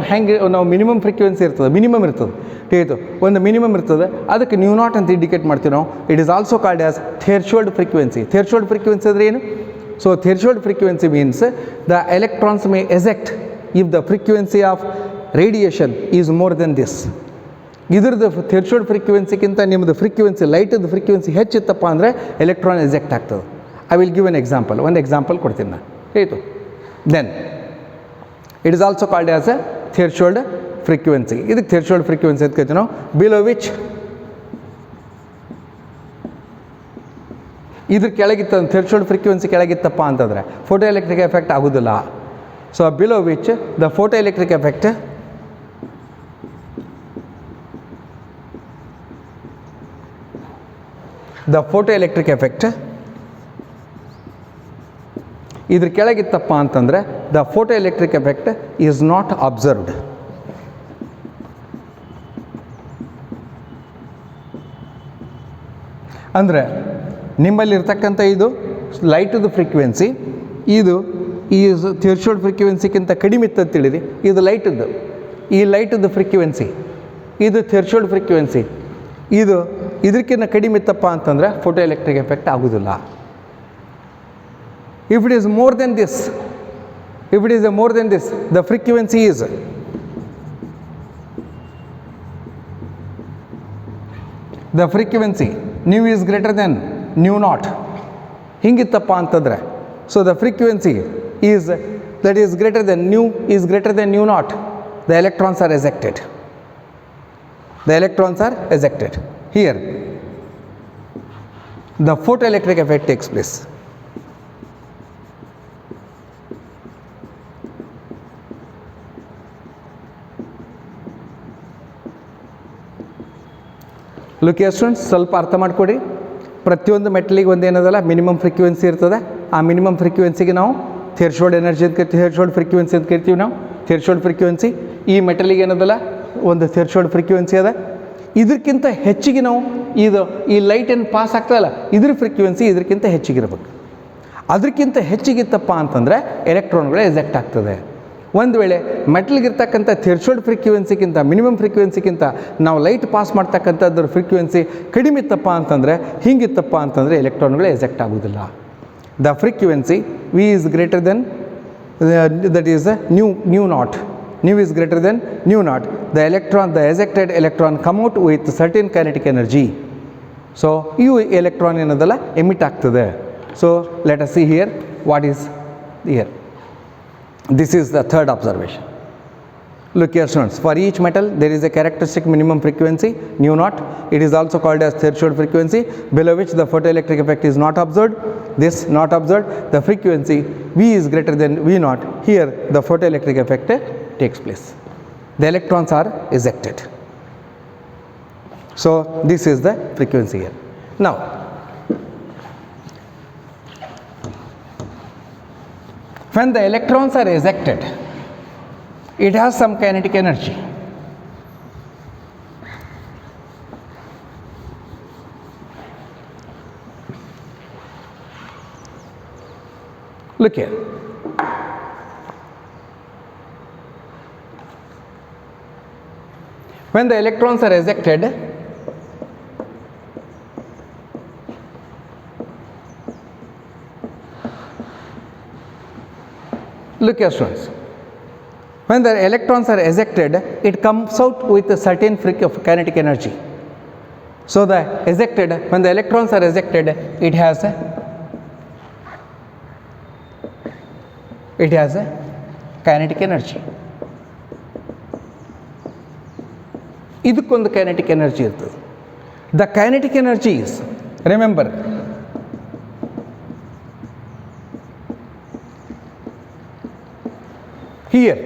A: ಮಿನಿಮಮ್ ಫ್ರೀಕ್ವೆನ್ಸಿ ಇರ್ತದೆ, ಮಿನಿಮಮ್ ಇರ್ತದೆ, ತಿಳಿಯಿತು, ಒಂದು ಮಿನಿಮಮ್ ಇರ್ತದೆ, ಅದಕ್ಕೆ ನ್ಯೂ ನಾಟ್ ಅಂತ ಇಂಡಿಕೇಟ್ ಮಾಡ್ತೀವಿ ನಾವು. It is also called as threshold frequency. Threshold frequency ಅಂದರೆ ಏನು? So threshold frequency means the electrons may eject if the frequency of radiation is more than this. ಇದ್ರದ್ದು ಥ್ರೆಶೋಲ್ಡ್ ಫ್ರೀಕ್ವೆನ್ಸಿಗಿಂತ ನಿಮ್ಮದು ಫ್ರೀಕ್ವೆನ್ಸಿ, ಲೈಟದ್ದು frequency ಹೆಚ್ಚಿತ್ತಪ್ಪ ಅಂದರೆ ಎಲೆಕ್ಟ್ರಾನ್ ಎಜೆಕ್ಟ್ ಆಗ್ತದೆ. I will give an example. ಒಂದು ಎಕ್ಸಾಂಪಲ್ ಕೊಡ್ತೀನಿ ನಾನು, ಆಯಿತು. Then it is also called as a threshold frequency. ಇದಕ್ಕೆ ಥ್ರೆಶೋಲ್ಡ್ ಫ್ರೀಕ್ವೆನ್ಸಿ ಅಂತ ಕರಿತೀವಿ ನಾವು. ಬಿಲೋ ವಿಚ್ ಇದ್ರ ಕೆಳಗಿತ್ತ ಥ್ರೆಶೋಲ್ಡ್ ಫ್ರೀಕ್ವೆನ್ಸಿ ಕೆಳಗಿತ್ತಪ್ಪ ಅಂತಂದರೆ ಫೋಟೋ ಎಲೆಕ್ಟ್ರಿಕ್ ಎಫೆಕ್ಟ್ ಆಗೋದಿಲ್ಲ. So below which the photo electric effect ಇದ್ರ ಕೆಳಗಿತ್ತಪ್ಪ ಅಂತಂದರೆ the photo electric effect is not observed. ಅಂದರೆ ನಿಮ್ಮಲ್ಲಿರ್ತಕ್ಕಂಥ ಇದು ಲೈಟದು ಫ್ರೀಕ್ವೆನ್ಸಿ, ಇದು ಈ ಥ್ರೆಶೋಲ್ಡ್ ಫ್ರೀಕ್ವೆನ್ಸಿಗಿಂತ ಕಡಿಮೆ ಇತ್ತು ತಿಳಿರಿ. ಇದು ಲೈಟದ್ದು, ಈ ಲೈಟದ್ದು ಫ್ರೀಕ್ವೆನ್ಸಿ, ಇದು ಥ್ರೆಶೋಲ್ಡ್ ಫ್ರೀಕ್ವೆನ್ಸಿ. ಇದು ಇದಕ್ಕಿಂತ ಕಡಿಮೆ ಇತ್ತಪ್ಪ ಅಂತಂದರೆ ಫೋಟೋ ಎಲೆಕ್ಟ್ರಿಕ್ ಎಫೆಕ್ಟ್ ಆಗೋದಿಲ್ಲ. If it is more than this, the frequency is nu is greater than nu naught. ಹಿಂಗಿತ್ತಪ್ಪ ಅಂತಂದರೆ, so the frequency is that is greater than nu naught, the electrons are ejected. Here, the photoelectric effect takes place. Look here students, ಸ್ವಲ್ಪ ಅರ್ಥ ಮಾಡಿಕೊಡಿ. ಪ್ರತಿಯೊಂದು ಮೆಟಲಿಗೆ ಒಂದೇನದಲ್ಲ minimum frequency ಇರ್ತದೆ. ಆ minimum ಫ್ರೀಕ್ವೆನ್ಸಿಗೆ ನಾವು threshold energy ಅಂತ ಕರಿತೀವಿ, ಥ್ರೆಶೋಲ್ಡ್ ಫ್ರೀಕ್ವೆನ್ಸಿ ಅಂತ ಕರಿತೀವಿ ನಾವು. ಥ್ರೆಶೋಲ್ಡ್ ಫ್ರೀಕ್ವೆನ್ಸಿ ಈ ಮೆಟಲಿಗೆ ಏನದಲ್ಲ ಒಂದು ಥ್ರೆಶೋಲ್ಡ್ ಫ್ರೀಕ್ವೆನ್ಸಿ ಅದ. ಇದಕ್ಕಿಂತ ಹೆಚ್ಚಿಗೆ ನಾವು ಈ ಲೈಟ್ ಏನು ಪಾಸ್ ಆಗ್ತದಲ್ಲ, ಇದ್ರ ಫ್ರೀಕ್ವೆನ್ಸಿ ಇದಕ್ಕಿಂತ ಹೆಚ್ಚಿಗಿರ್ಬೇಕು. ಅದಕ್ಕಿಂತ ಹೆಚ್ಚಿಗಿತ್ತಪ್ಪ ಅಂತಂದರೆ ಎಲೆಕ್ಟ್ರಾನ್ಗಳು ಎಜೆಕ್ಟ್ ಆಗ್ತದೆ. ಒಂದು ವೇಳೆ ಮೆಟಲ್ಗಿರ್ತಕ್ಕಂಥ ಥ್ರೆಶೋಲ್ಡ್ ಫ್ರೀಕ್ವೆನ್ಸಿಗಿಂತ ಮಿನಿಮಮ್ ಫ್ರೀಕ್ವೆನ್ಸಿಗಿಂತ ನಾವು ಲೈಟ್ ಪಾಸ್ ಮಾಡ್ತಕ್ಕಂಥದ್ರ ಫ್ರೀಕ್ವೆನ್ಸಿ ಕಡಿಮೆ ಇತ್ತಪ್ಪ ಅಂತಂದರೆ ಹಿಂಗಿತ್ತಪ್ಪ ಅಂತಂದರೆ ಎಲೆಕ್ಟ್ರಾನ್ಗಳು ಎಜೆಕ್ಟ್ ಆಗೋದಿಲ್ಲ. The frequency v is greater than that is nu naught. Nu is greater than nu naught. The ejected electron come out with certain kinetic energy. So u electron ಏನದಲ್ಲ emit ಆಗ್ತದೆ. So let us see here what is here. This is the third observation. Look here students, for each metal there is a characteristic minimum frequency nu naught. It is also called as threshold frequency, below which the photoelectric effect is not observed. This not observed, the frequency V is greater than V naught. Here the photoelectric effect takes place. The electrons are ejected. So this is the frequency here. Now when the electrons are ejected, it has some kinetic energy. Look here. When the electrons are ejected, look here students. When the electrons are ejected, it comes out with a certain kinetic energy. So the ejected, when the electrons are ejected, it has a kinetic energy. ಇದಕ್ಕೊಂದು kinetic energy ಇರ್ತದೆ. The kinetic energy is, remember, here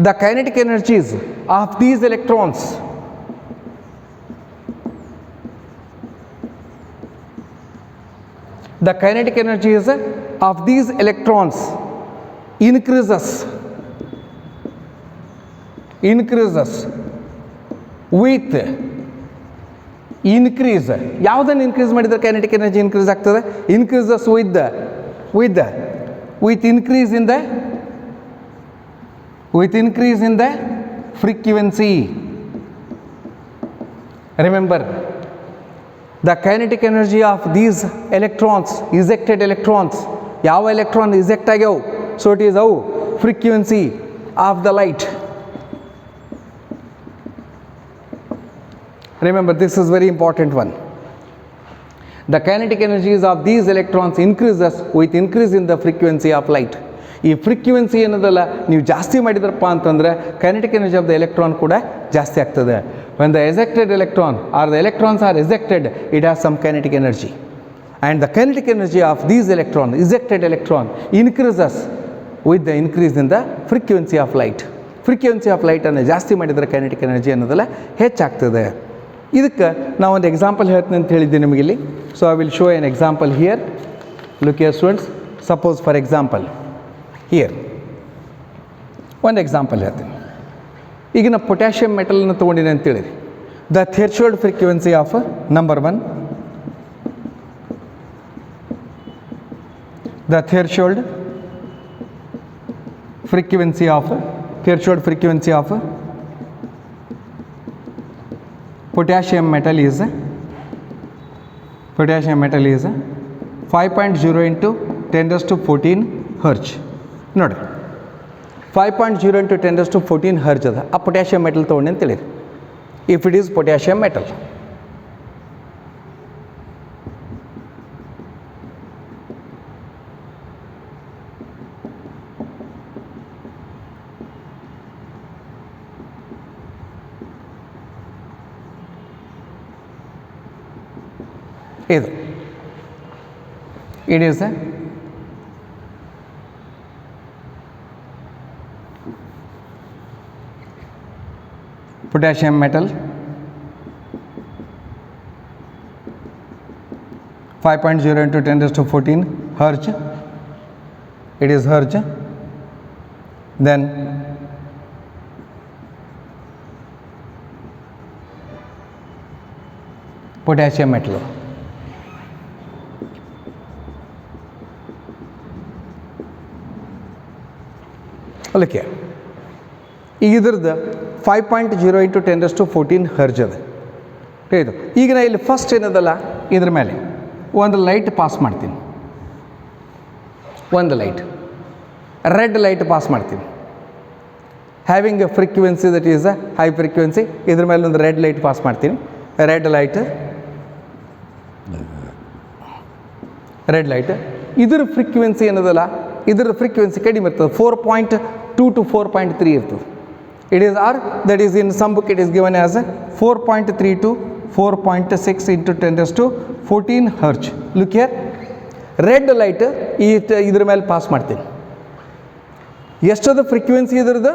A: the kinetic energies of these electrons increases with increase. ಯಾವುದನ್ನು increase ಮಾಡಿದರೆ kinetic energy increase ಆಗ್ತದೆ? Increases with increase in the frequency. Remember, the kinetic energy of these electrons, ejected electrons, ಯಾವ electron eject ಆಗ್ಯಾವ, so it is how frequency of the light. Remember, this is very important one. The kinetic energies of these electrons increases with increase in the frequency of light. ಈ frequency ಏನದಲ್ಲ ನೀವು ಜಾಸ್ತಿ ಮಾಡಿದ್ರಪ್ಪ ಅಂತಂದರೆ kinetic energy of the electron ಕೂಡ ಜಾಸ್ತಿ ಆಗ್ತದೆ. when the ejected electron or the electrons are ejected, it has some kinetic energy, and the kinetic energy of these ejected electron increases with the increase in the frequency of light. Frequency of ಲೈಟನ್ನು ಜಾಸ್ತಿ ಮಾಡಿದರೆ kinetic energy ಅನ್ನೋದೆಲ್ಲ ಹೆಚ್ಚಾಗ್ತದೆ. ಇದಕ್ಕೆ ನಾವು ಒಂದು example ಹೇಳ್ತೀನಿ ಅಂತ ಹೇಳಿದ್ದೀನಿ ನಿಮಗೆ ಇಲ್ಲಿ. So I will show an example here. Look here students, suppose for example here ಒಂದು ಎಕ್ಸಾಂಪಲ್ ಹೇಳ್ತೀನಿ. ಈಗ ನಾವು ಪೊಟ್ಯಾಷಿಯಂ ಮೆಟಲನ್ನು ತೊಗೊಂಡಿನಿ ಅಂತೇಳಿರಿ. The threshold frequency of number 1, the threshold frequency of potassium metal is 5.0 into 10⁻14 hertz. ನೋಡಿ 5.0 into 10⁻14 hertz ಅದ. ಆ ಪೊಟ್ಯಾಷಿಯಂ ಮೆಟಲ್ ತೊಗೊಂಡು ಅಂತೇಳಿ, if it is potassium metal. ಇದು it is a potassium metal, 5.0 into 10⁻14 hertz. It is hertz. Then potassium metal. ಅಲ್ಲಕ್ಕೆ ಈಗ ಇದ್ರದ್ದು 5.0 × 10⁻14 hertz ಅದ ಇದು. ಈಗ ನಾ ಇಲ್ಲಿ ಫಸ್ಟ್ ಏನದಲ್ಲ ಇದ್ರ ಮೇಲೆ ಒಂದು ಲೈಟ್ ಪಾಸ್ ಮಾಡ್ತೀನಿ, ಒಂದು ಲೈಟ್ ರೆಡ್ ಲೈಟ್ ಪಾಸ್ ಮಾಡ್ತೀನಿ, having a frequency that is a high frequency. ಇದ್ರ ಮೇಲೆ ಒಂದು ರೆಡ್ ಲೈಟ್ ಪಾಸ್ ಮಾಡ್ತೀನಿ, ರೆಡ್ ಲೈಟ್ ಇದ್ರ ಫ್ರೀಕ್ವೆನ್ಸಿ ಏನದಲ್ಲ ಇದ್ರ ಫ್ರೀಕ್ವೆನ್ಸಿ ಕಡಿಮೆ ಇರ್ತದೆ, 4.2 to 4.3 ಇರ್ತದೆ. It is or that is in some book it is given as 4.3 to 4.6 × 10⁻14 hertz. Look here, red light ಇದ್ರ ಮೇಲೆ ಪಾಸ್ ಮಾಡ್ತೀನಿ. ಎಷ್ಟದ ಫ್ರೀಕ್ವೆನ್ಸಿ ಇದ್ರದ್ದು?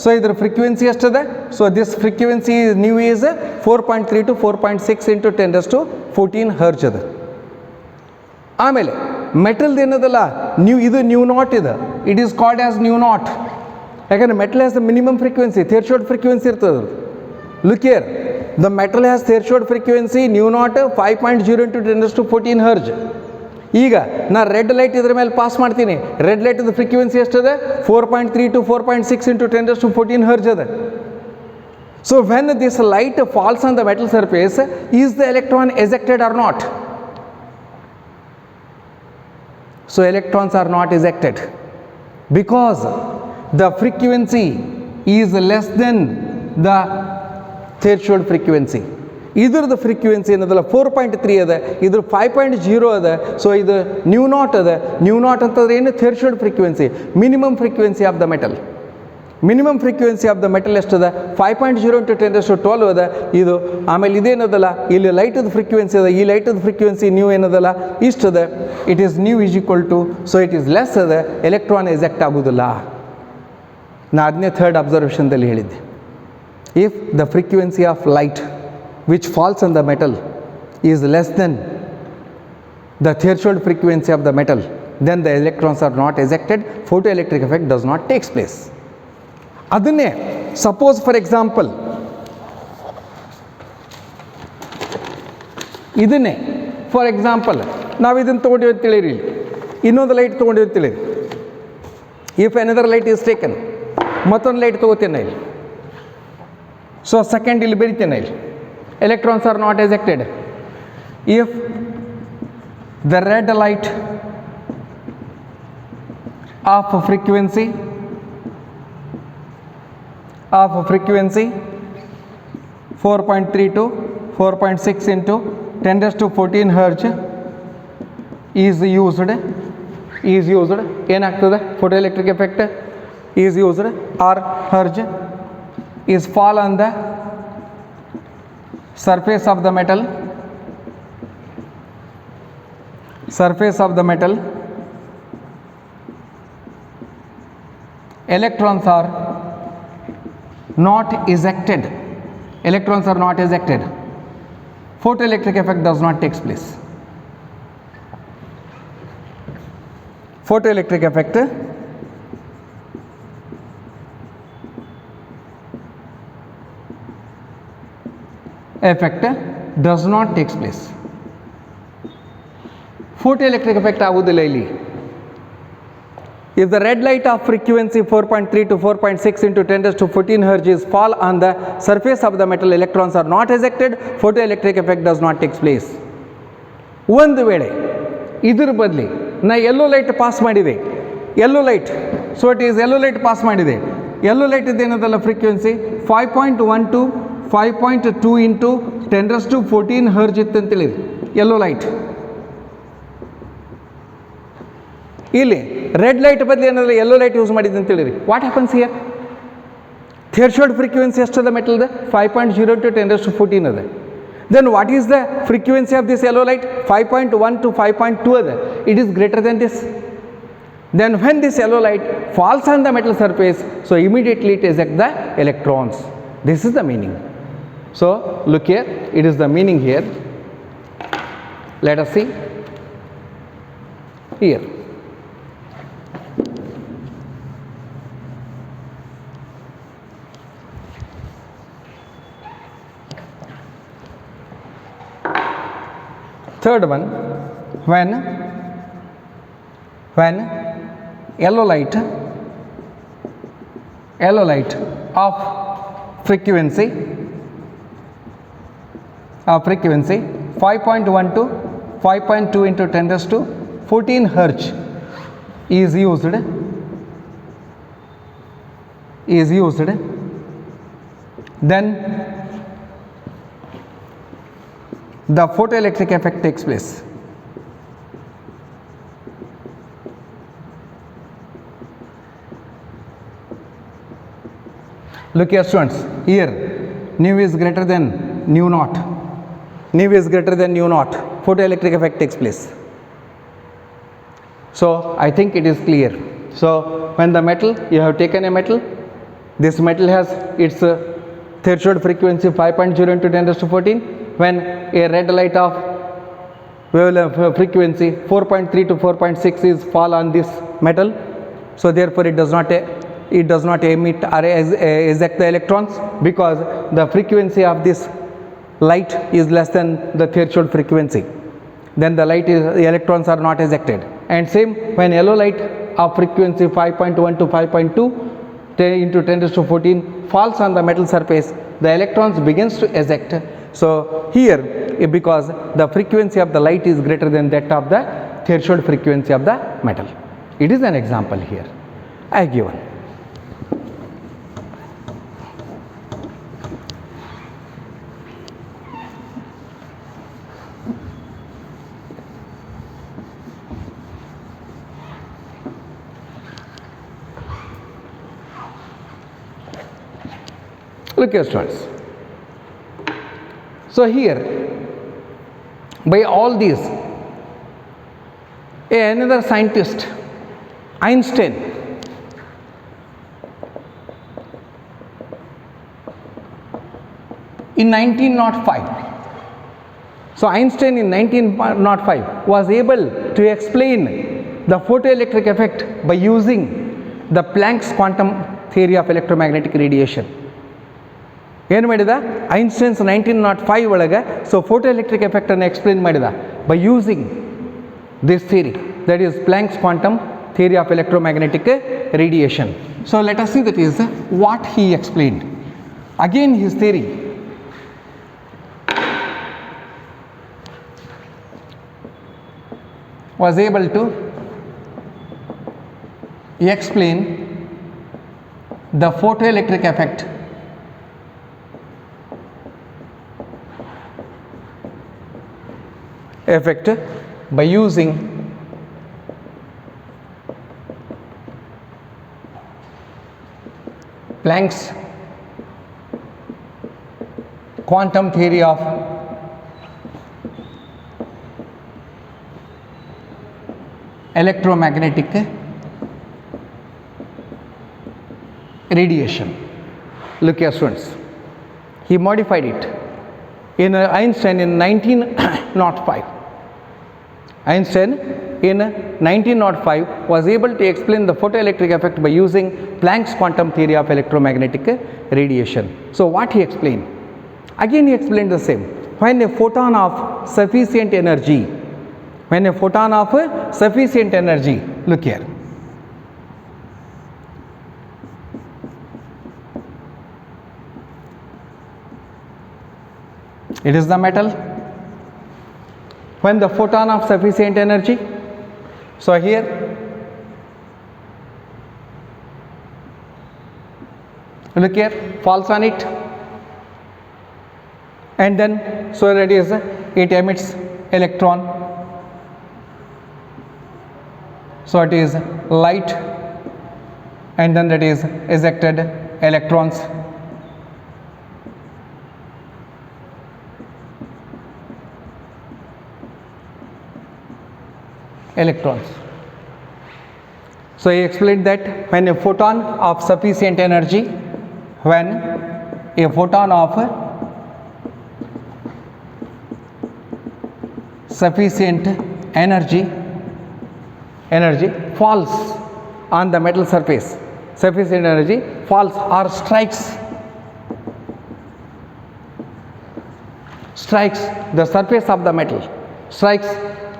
A: ಸೊ ಇದ್ರ frequency ಎಷ್ಟದ? So this frequency nu is 4.3 to 4.6 × 10⁻14 hertz ಅದ. ಆಮೇಲೆ ಮೆಟಲ್ದು ಏನದಲ್ಲ ಇದು ನ್ಯೂ ನಾಟ್ ಇದೆ, it is called as nu naught. ಯಾಕಂದರೆ metal has the minimum frequency, threshold frequency ಇರ್ತದೆ. Look here, the metal has threshold frequency nu naught 5.0 × 10⁻14 hertz. ಈಗ ನಾ ರೆಡ್ ಲೈಟ್ ಇದ್ರ ಮೇಲೆ ಪಾಸ್ ಮಾಡ್ತೀನಿ, ರೆಡ್ ಲೈಟ್ದು ಫ್ರೀಕ್ವೆನ್ಸಿ ಎಷ್ಟದ? 4.3 to 4.6 × 10⁻14 ಹರ್ಜ್ ಅದ. So when this light falls on the metal surface, is the electron ejected or not? So electrons are not ejected because the frequency is less than the threshold frequency. ಇದ್ರದ್ದು frequency ಏನದಲ್ಲ 4.3 ಅದ, ಇದ್ರ 5.0 ಅದ. ಸೊ ಇದು nu naught ಅದ. Nu naught ಅಂತಂದ್ರೆ ಏನು? Threshold frequency, minimum frequency of the metal. Minimum frequency of the metal ಎಷ್ಟದ? 5.0 × 10⁻12 ಅದ ಇದು. ಆಮೇಲೆ ಇದೇನದಲ್ಲ ಇಲ್ಲಿ ಲೈಟದ ಫ್ರೀಕ್ವೆನ್ಸಿ ಅದ, ಈ ಲೈಟದ ಫ್ರೀಕ್ವೆನ್ಸಿ ನ್ಯೂ ಏನದಲ್ಲ ಇಷ್ಟದ. It is nu is equal to, so it is less ಅದ, ಎಲೆಕ್ಟ್ರಾನ್ ಎಜೆಕ್ಟ್ ಆಗೋದಿಲ್ಲ. ನಾ ಅದನ್ನೇ ಥರ್ಡ್ ಅಬ್ಸರ್ವೇಷನ್ದಲ್ಲಿ ಹೇಳಿದ್ದೆ. If the frequency of light which falls on the metal is less than the threshold frequency of the metal, then the electrons are not ejected, photoelectric effect does not takes place. ಅದನ್ನೇ suppose for example ಇದನ್ನೇ for example ನಾವು ಇದನ್ನು ತೊಗೊಂಡಿವಿ ಅಂತೇಳಿರಿ, ಇನ್ನೊಂದು light ತೊಗೊಂಡಿವಿ ಅಂತೇಳಿರಿ. If another light is taken, ಮತ್ತೊಂದು ಲೈಟ್ ತೊಗೋತೇನೆ ಇಲ್ಲಿ. ಸೊ ಸೆಕೆಂಡ್ ಇಲ್ಲಿ ಬರೀತೇನೆ ಇಲ್ಲಿ, electrons are not ejected if the red light of frequency 4.3 to 4.6 into 10⁻14 hertz is used ಏನಾಗ್ತದೆ? photoelectric effect is used, or hertz is fall on the surface of the metal, electrons are not ejected, photoelectric effect does not takes place. Photoelectric effect does not takes place. Photoelectric effect ಆಗುವುದಿಲ್ಲ ಇಲ್ಲಿ. If the red light of frequency 4.3 to 4.6 into 10⁻14 hertz is fall on the surface of the metal, electrons are not ejected, photoelectric effect does not takes place. ಒಂದು ವೇಳೆ ಇದ್ರ ಬದಲಿ ನಾ yellow light pass ಮಾಡಿದೆ, yellow light, so it is yellow light pass ಮಾಡಿದೆ. Yellow light ಇದೇನದಲ್ಲ frequency 5.1 to 5.2 into 10⁻14 hertz ಇತ್ತಂತೇಳಿ yellow light. ಇಲ್ಲಿ ರೆಡ್ ಲೈಟ್ ಬದಲು ಏನಾದ್ರೆ ಯೆಲ್ಲೋ ಲೈಟ್ ಯೂಸ್ ಮಾಡಿದ್ದು ಅಂತೇಳಿರಿ. What happens here? Threshold frequency ಎಷ್ಟದ ಮೆಟಲ್ದ? 5.0 to 10⁻14 ಅದ. Then what is the frequency of this yellow light? 5.1 to 5.2 ಅದ. It is greater than this. Then when this yellow light falls on the metal surface, so immediately it ejects the electrons. This is the meaning. So look here, it is the meaning here. Let us see here. Third one, when yellow light yellow light of frequency 5.1 to 5.2 into 10 raised to 14 hertz is used then the photoelectric effect takes place. Look here students, here nu is greater than nu naught, photoelectric effect takes place. So I think it is clear. So when the metal, you have taken a metal, this metal has its threshold frequency 5.0 into 10 raised to 14. When a red light of wavelength frequency 4.3 to 4.6 is fall on this metal, so therefore it does not emit or eject the electrons, because the frequency of this light is less than the threshold frequency. Then the electrons are not ejected. And same when yellow light of frequency 5.1 to 5.2 into 10 raised to 14 falls on the metal surface, the electrons begins to eject. So here, because the frequency of the light is greater than that of the threshold frequency of the metal. It is an example here I have given. Look here students. So here, by all these, another scientist, Einstein, in 1905, so Einstein in 1905 was able to explain the photoelectric effect by using the Planck's quantum theory of electromagnetic radiation. ಏನು ಮಾಡಿದ Einstein's 1905 ಒಳಗೆ so ಫೋಟೋಎಲೆಕ್ಟ್ರಿಕ್ ಎಫೆಕ್ಟನ್ನು explain ಮಾಡಿದ by using this theory, that is Planck's quantum theory of electromagnetic radiation. So let us see that is what he explained. Again his theory was able to explain the photoelectric effect by using Planck's quantum theory of electromagnetic radiation. Look here students, he modified it in Einstein in 1905. Einstein in 1905 was able to explain the photoelectric effect by using Planck's quantum theory of electromagnetic radiation. So what he explained? Again he explained the same. When a photon of sufficient energy, look here, it is the metal. When the photon of sufficient energy, so here look here, falls on it, and then so that is it emits electron, so it is light, and then that is ejected electrons. So he explained that when a photon of sufficient energy, falls on the metal surface, sufficient energy falls or strikes the surface of the metal, strikes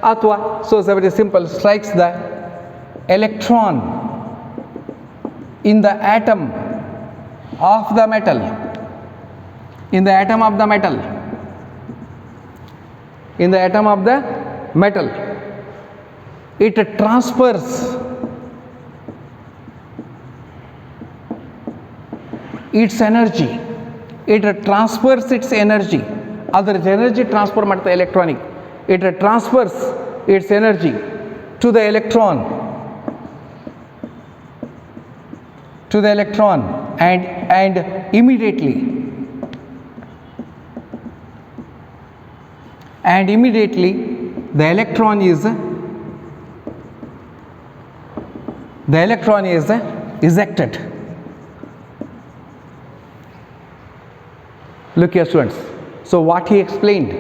A: athwa, so it's very simple, strikes the electron in the atom of the metal, in the atom of the metal, in the atom of the metal, it transfers its energy, it transfers its energy, ಅದರ energy transfer ಮಾಡ್ತಾ electronic, it transfers its energy to the electron, to the electron, and immediately the electron is ejected. Look here students, so what he explained,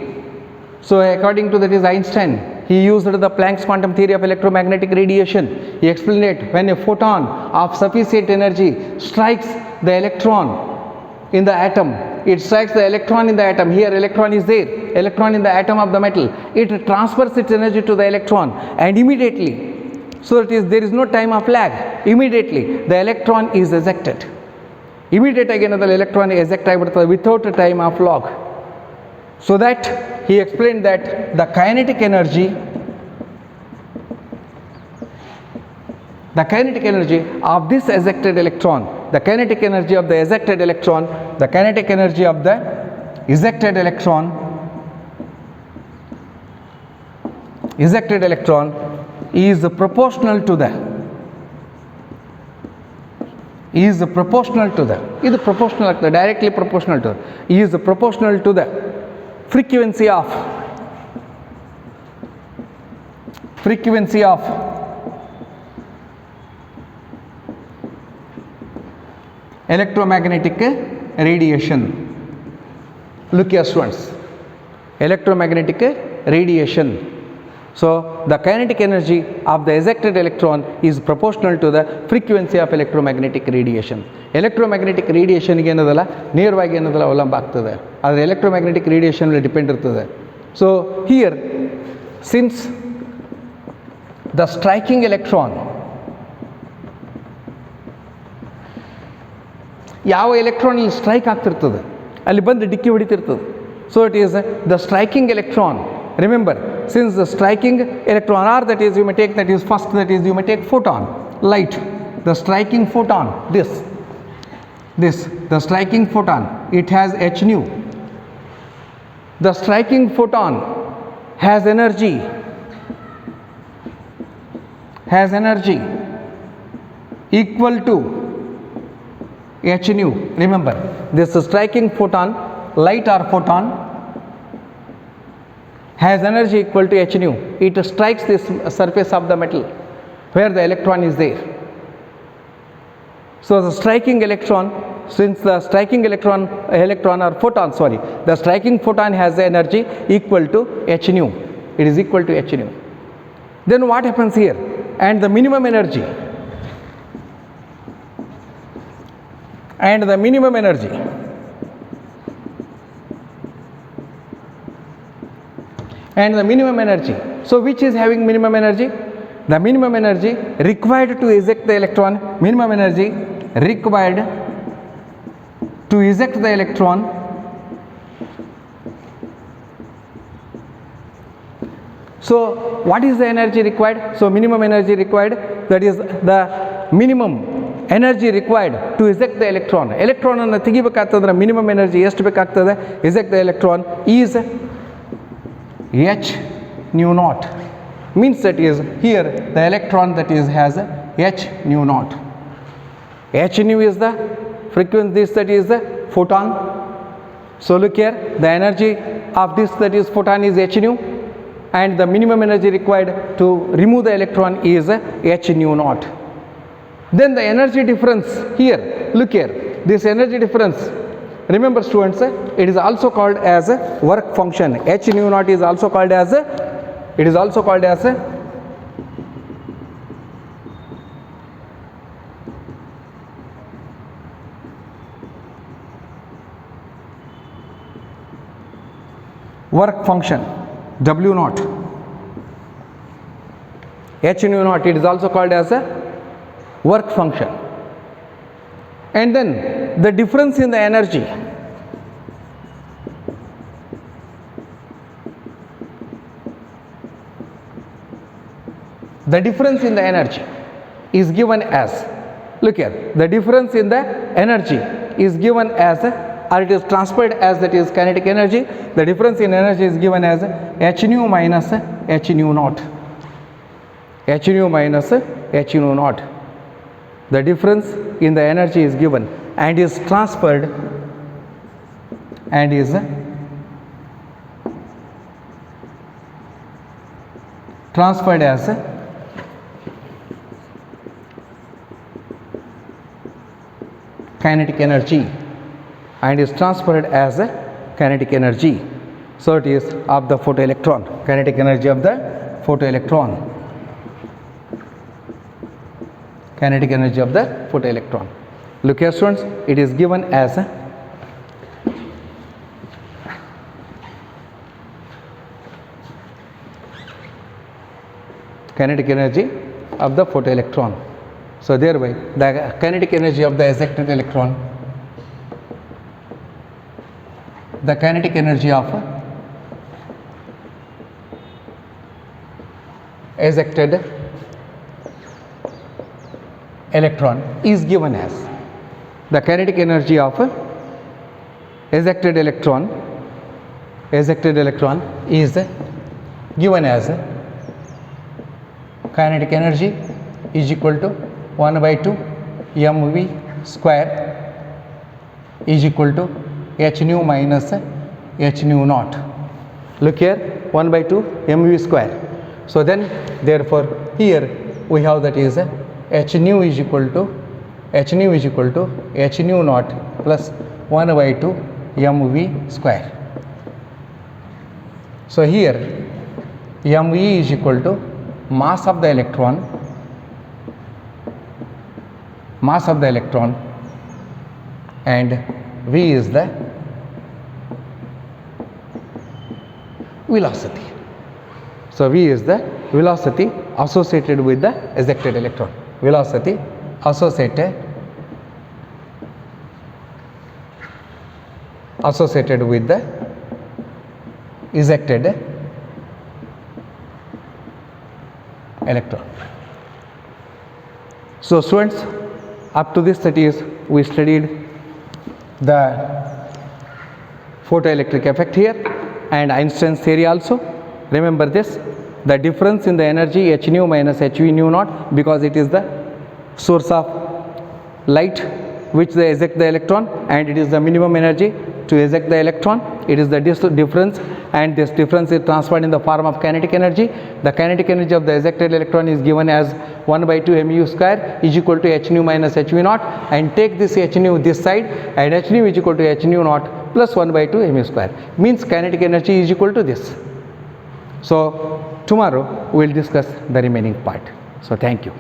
A: so according to that is Einstein, he used the Planck's quantum theory of electromagnetic radiation. He explained it when a photon of sufficient energy strikes the electron in the atom, it strikes the electron in the atom, here electron is there, electron in the atom of the metal, it transfers its energy to the electron, and immediately, so there is no time of lag, immediately the electron is ejected. Immediate again the electron eject ಆಗಿಬಿಡ್ತದೆ without a time of log. So that he explained that the kinetic energy of this ejected electron, the kinetic energy of the ejected electron, the kinetic energy of the ejected electron is proportional to the is proportional to the directly proportional to is proportional to the frequency of electromagnetic radiation. Look here students, electromagnetic radiation. So the kinetic energy of the ejected electron is proportional to the frequency of electromagnetic radiation. Electromagnetic radiation ಗೆ ಏನದಲ್ಲ ನೇರವಾಗಿ ಏನದಲ್ಲ ಅವಲಂಬ ಆಗ್ತದೆ, ಆದರೆ electromagnetic radiation ಮೇಲೆ depend ಇರ್ತದೆ. So here, since the striking electron, ಯಾವ electron ಇಲ್ಲಿ ಸ್ಟ್ರೈಕ್ ಆಗ್ತಿರ್ತದೆ ಅಲ್ಲಿ ಬಂದು ಡಿಕ್ಕಿ ಹೊಡಿತಿರ್ತದೆ. So it is the striking electron. Remember, since the striking electron, or that is you may take that is first, that is you may take photon, light, the striking photon, this the striking photon, it has h nu. The striking photon has energy equal to h nu. Remember, this striking photon, light or photon, has energy equal to h nu. It strikes this surface of the metal where the electron is there. So the striking electron, since the striking electron or photon, sorry, the striking photon has the energy equal to h nu. It is equal to h nu. Then what happens here? And the minimum energy so which is having minimum energy? The minimum energy required to eject the electron, minimum energy required to eject the electron so what is the energy required? So minimum energy required, that is the minimum energy required to eject the electron. Electron ಅನ್ನು ತೆಗಿಬೇಕಾಗ್ತದ್ರೆ minimum energy ಎಷ್ಟು ಬೇಕಾಗ್ತದೆ eject the electron is h nu naught. Means that is here the electron that is has h nu naught. H nu is the frequency, this that is the photon. So look here, the energy of this that is photon is h nu, and the minimum energy required to remove the electron is h nu naught. Then the energy difference here, look here, this energy difference, remember students, it is also called as a work function. H nu naught is also called as work function, W naught. H nu naught, it is also called as a work function. and then the difference in the energy is given as, look here, the difference in the energy is given as, or it is transferred as, that is kinetic energy. The difference in energy is given as h nu minus h nu naught. H nu minus h nu naught. The difference in the energy is given and is transferred and is transferred as kinetic energy and is transferred as kinetic energy. So it is of the photoelectron, kinetic energy of the photoelectron, kinetic energy of the photoelectron. Look here students, it is given as kinetic energy of the photoelectron. So thereby the kinetic energy of the ejected electron, the kinetic energy of ejected electron is given as, the kinetic energy of ejected electron is given as kinetic energy is equal to 1 by 2 mv square is equal to h nu minus h nu naught. Look here, 1 by 2 mv square. So then therefore here we have that is h nu is equal to h nu naught plus 1 by 2 mv square. So here mv is equal to mass of the electron and v is the velocity. So v is the velocity associated with the ejected electron, velocity associated with the ejected electron. So students, up to this, that is, we studied the photoelectric effect here and Einstein's theory also. Remember this, the difference in the energy h nu minus h v nu naught, because it is the source of light which they eject the electron and it is the minimum energy to eject the electron. It is the difference, and this difference is transferred in the form of kinetic energy. The kinetic energy of the ejected electron is given as 1 by 2 mu square is equal to h nu minus h v naught, and take this h nu this side, and h nu is equal to h nu naught plus 1 by 2 mu square, means kinetic energy is equal to this. So tomorrow we will discuss the remaining part. So thank you.